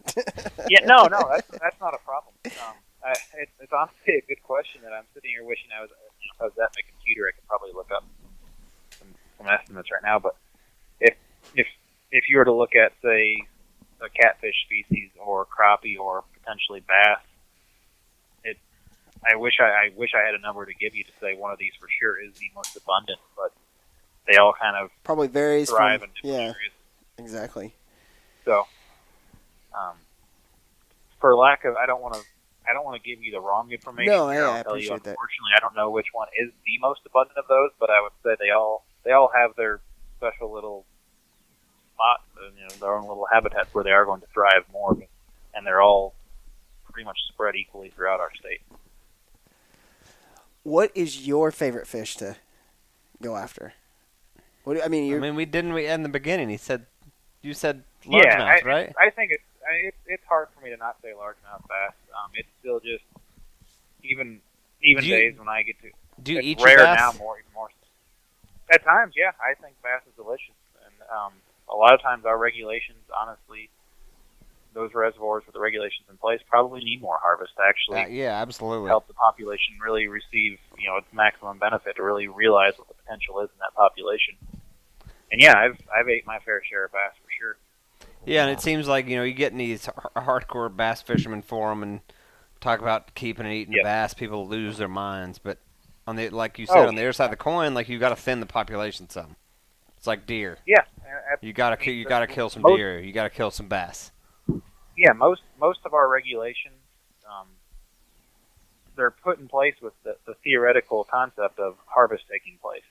Yeah, no, that's not a problem. It's honestly a good question that I'm sitting here wishing I was at my computer. I could probably look up some estimates right now. But if you were to look at, say, a catfish species or crappie or potentially bass, I wish I had a number to give you to say one of these for sure is the most abundant, but they all kind of probably varies thrive from, in different areas. Exactly. So, for lack of, I don't want to give you the wrong information. No, here. I I'll tell you, appreciate that. unfortunately, I don't know which one is the most abundant of those, but I would say they all have their special little spots, their own little habitats where they are going to thrive more, and they're all pretty much spread equally throughout our state. What is your favorite fish to go after? We in the beginning. You said largemouth, right? I think it's hard for me to not say largemouth bass. It's still just even days when I get to. Do you eat rare your bass? Now more. At times, yeah, I think bass is delicious, and a lot of times our regulations, honestly, those reservoirs with the regulations in place probably need more harvest to actually absolutely help the population really receive its maximum benefit, to really realize what the potential is in that population. And yeah, I've ate my fair share of bass for sure. Yeah, and it seems like you get in these hardcore bass fishermen forum and talk about keeping and eating the bass, people lose their minds. But on the like you said, on the other side of the coin, like you got to thin the population some. It's like deer. Yeah, you gotta kill some deer. You gotta kill some bass. Yeah, most of our regulations, they're put in place with the theoretical concept of harvest taking place.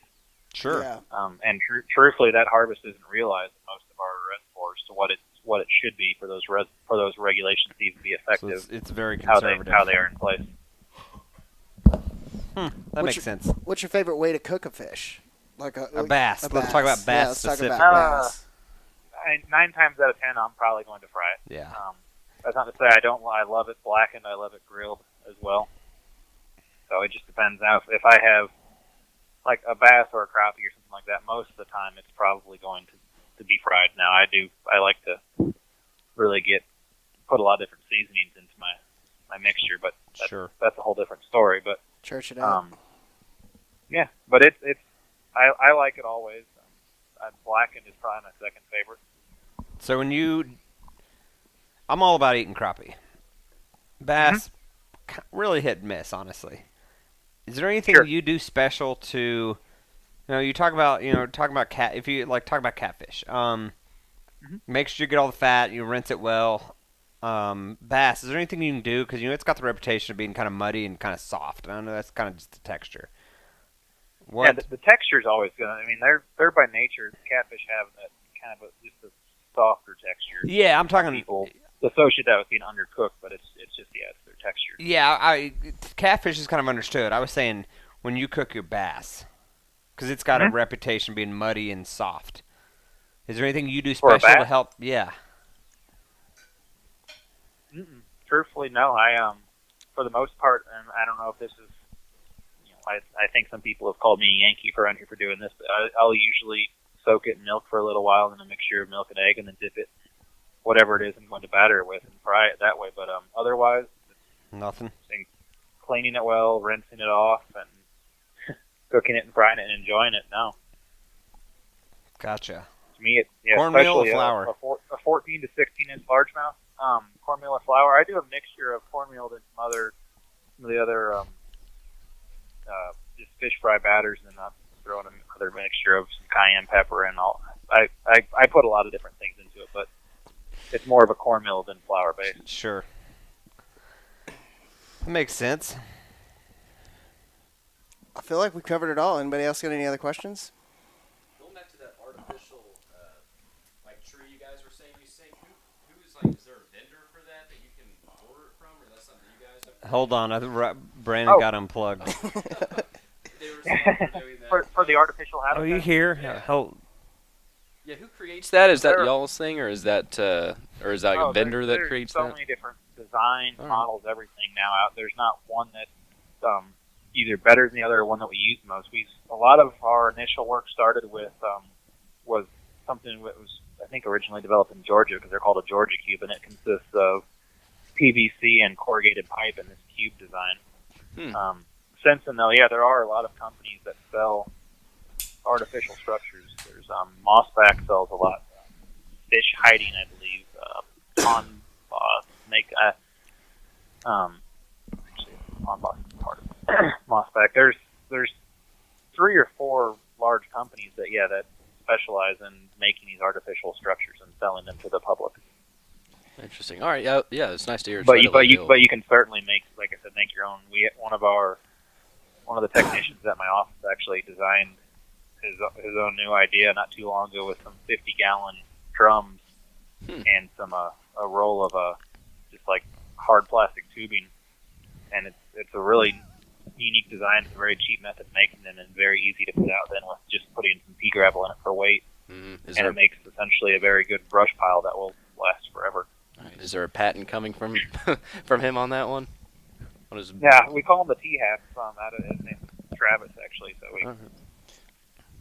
Sure. Yeah. And truthfully, that harvest isn't realized in most of our reservoirs to what it should be for those regulations to even be effective. So it's very conservative. How they are in place. That makes sense. What's your favorite way to cook a fish? Like a bass. Let's talk about bass yeah, let's specifically. talk about bass. 9 times out of 10, I'm probably going to fry it. Yeah. That's not to say I don't. I love it blackened. I love it grilled as well. So it just depends. Now, if I have like a bass or a crappie or something like that, most of the time it's probably going to be fried. Now I like to really put a lot of different seasonings into my mixture, but that's a whole different story. But church it out. Yeah, but I like it always. Blackened is probably my second favorite. So I'm all about eating crappie. Bass, really hit and miss, honestly. Is there anything you do special to, you talk about cat, if you talk about catfish. Make sure you get all the fat. You rinse it well. Bass, is there anything you can do? Because it's got the reputation of being kind of muddy and kind of soft. I know that's kind of just the texture. What? Yeah, the texture is always good. I mean, they're by nature, catfish have that kind of just a softer texture. Yeah, I'm talking. People associate that with being undercooked, but it's just it's their texture. Yeah, catfish is kind of understood. I was saying when you cook your bass, because it's got a reputation being muddy and soft. Is there anything you do special to help? Yeah. Truthfully, no. I for the most part, and I don't know if this is, I think some people have called me a Yankee around here for doing this, but I'll usually soak it in milk for a little while in a mixture of milk and egg, and then dip it, whatever it is I'm going to batter it with, and fry it that way. But otherwise, nothing. Cleaning it well, rinsing it off, and cooking it and frying it and enjoying it. No. Gotcha. To me, cornmeal or especially flour? A 14 to 16 inch largemouth. Cornmeal or flour. I do a mixture of cornmeal and some of the other just fish fry batters, and then I throw in another mixture of some cayenne pepper and all. I put a lot of different things into it, but it's more of a cornmeal than flour based. Sure. That makes sense. I feel like we covered it all. Anybody else got any other questions? Going back to that artificial tree you guys were saying, who is is there a vendor for that you can order it from, or that's something you guys have? Hold on, I think Brandon got unplugged. They were doing that. for the artificial habitat. Oh, you here? Yeah. Yeah, who creates that? Is that y'all's thing, or is that a vendor that creates that? There's so many different designs, models, everything now out. There's not one that's either better than the other or one that we use most. A lot of our initial work started with was something that was, I think, originally developed in Georgia, because they're called a Georgia cube, and it consists of PVC and corrugated pipe in this cube design. Since then, though, there are a lot of companies that sell artificial structures. There's Mossback sells a lot. Fish Hiding, I believe. Pond Snake. Actually, Pond Boss is part of it. Mossback. There's 3 or 4 large companies that specialize in making these artificial structures and selling them to the public. Interesting. All right. Yeah, it's nice to hear. But you can certainly make your own. One of the technicians at my office actually designed his own new idea not too long ago with some 50-gallon drums and some a roll of just like hard plastic tubing, and it's a really unique design. It's a very cheap method of making them and very easy to put out then with just putting some pea gravel in it for weight. It makes essentially a very good brush pile that will last forever. Right. Is there a patent coming from from him on that one? Yeah, we call him the T-Hab. His name is Travis, actually, so we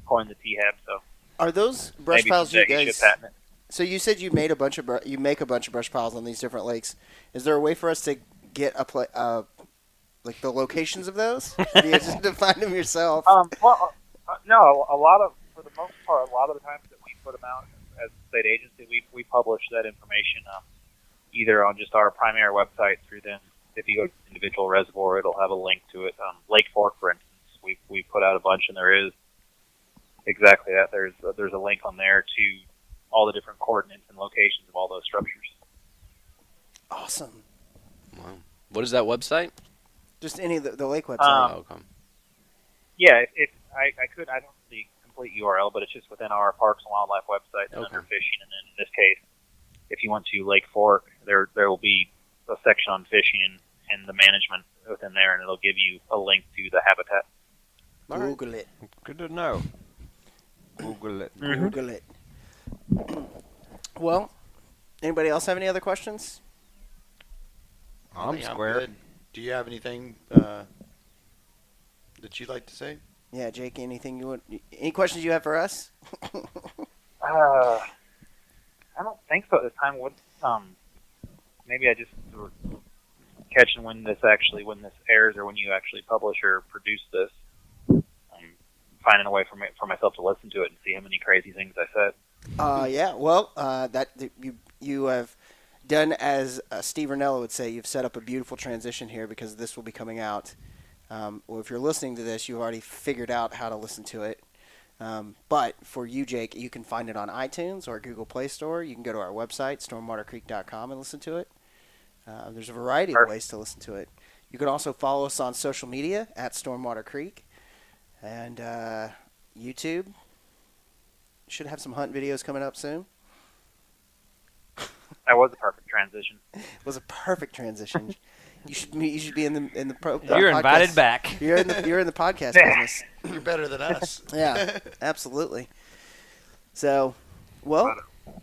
coined the T-Hab. So are those brush maybe piles you guys? Patent it. So you said you make a bunch of brush piles on these different lakes. Is there a way for us to get like the locations of those? Do you just to find them yourself? No. For the most part, a lot of the times that we put them out as a state agency, we publish that information either on just our primary website through them. If you go to individual reservoir, it'll have a link to it. Lake Fork, for instance, we put out a bunch, and there is exactly that. There's a link on there to all the different coordinates and locations of all those structures. Awesome. Wow. What is that website? Just any of the lake website. Okay. Yeah, I don't know the complete URL, but it's just within our Parks and Wildlife website and under fishing. And then in this case, if you went to Lake Fork, there will be a section on fishing and the management within there, and it'll give you a link to the habitat. Google it. Good to know. Google it. Google it. Well, anybody else have any other questions? I'm square. Good. Do you have anything that you'd like to say? Yeah, Jake. Anything you want? Any questions you have for us? I don't think so at this time. Maybe I just catching when this airs or when you actually publish or produce this. Finding a way for myself to listen to it and see how many crazy things I said. Yeah. Well, that you have done, as Steve Ranella would say, you've set up a beautiful transition here, because this will be coming out. Well, if you're listening to this, you've already figured out how to listen to it. But for you, Jake, you can find it on iTunes or Google Play Store. You can go to our website, stormwatercreek.com, and listen to it. There's a variety of ways to listen to it. You can also follow us on social media at Stormwater Creek and YouTube. Should have some hunt videos coming up soon. That was a perfect transition. It was a perfect transition. You should be in the You're podcast. invited back. You're in the podcast business. You're better than us. Yeah, absolutely. So, well,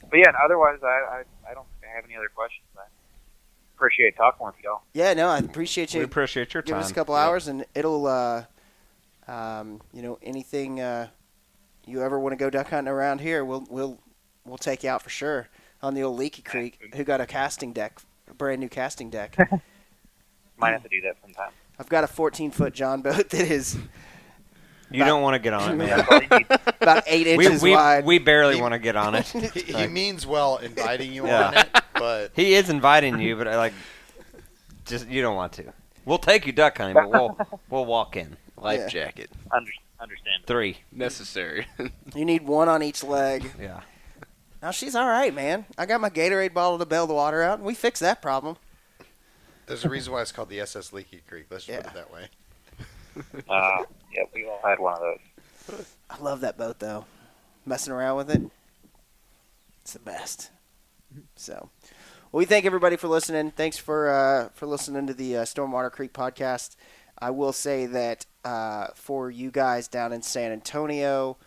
But yeah, otherwise, I don't think I have any other questions. I appreciate talking with y'all. yeah, no, I appreciate you. We appreciate your time. Give us a couple hours, and it'll, anything you ever want to go duck hunting around here, we'll take you out for sure on the old Leaky Creek. Who got a brand new casting deck? Might have to do that sometime. I've got a 14-foot John boat that is You don't want to get on it, man. That's all you need. about 8 inches wide. We barely want to get on it. He means well inviting you Yeah. on it, but He is inviting you, but just you don't want to. We'll take you duck hunting, but we'll walk in. Life jacket. Understand. 3. Necessary. You need one on each leg. Yeah. Now she's all right, man. I got my Gatorade bottle to bail the water out, and we fixed that problem. there's a reason why it's called the SS Leaky Creek. Let's just put it that way. Yeah, we all had one of those. I love that boat, though. Messing around with it, it's the best. So, well, we thank everybody for listening. Thanks for listening to the Stormwater Creek podcast. I will say that for you guys down in San Antonio,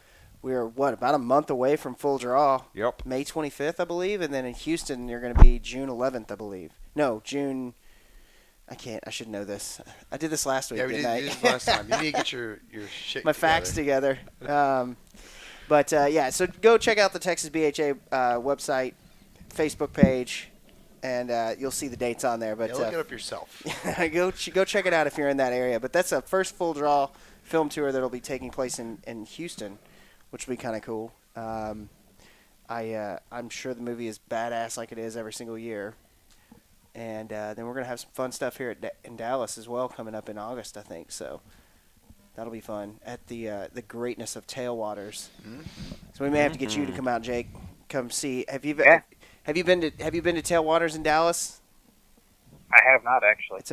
we're, about a month away from full draw. Yep. May 25th, I believe. And then in Houston, you're going to be June 11th, I believe. No, June. I should know this. I did this last week, Yeah, we didn't I? did this last time. You need to get your shit My facts together. Yeah, so go check out the Texas BHA website, Facebook page, and you'll see the dates on there. But look it up yourself. go check it out if you're in that area. But that's a first full draw film tour that'll be taking place in Houston, which will be kind of cool. I'm sure the movie is badass like it is every single year. And then we're going to have some fun stuff here in Dallas as well coming up in August, I think. So that'll be fun at the greatness of Tailwaters. Mm-hmm. So we may have to get you to come out, Jake. Come see. Have you been to Tailwaters in Dallas? I have not, actually. It's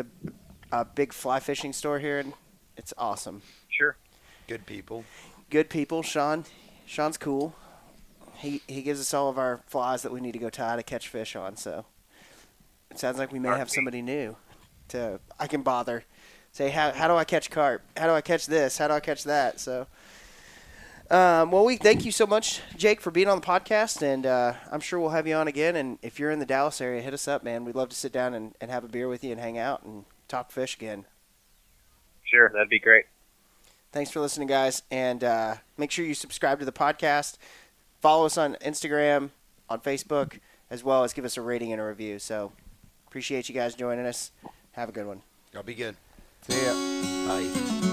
a big fly fishing store here, and it's awesome. Sure. Good people. Good people. Sean's cool. He gives us all of our flies that we need to go tie to catch fish on. So it sounds like we may have somebody new I can bother. Say, how do I catch carp? How do I catch this? How do I catch that? So, well, we thank you so much, Jake, for being on the podcast, and I'm sure we'll have you on again. And if you're in the Dallas area, hit us up, man. We'd love to sit down and have a beer with you and hang out and talk fish again. Sure, that'd be great. Thanks for listening, guys, and make sure you subscribe to the podcast. Follow us on Instagram, on Facebook, as well as give us a rating and a review. So appreciate you guys joining us. Have a good one. Y'all be good. See ya. Bye.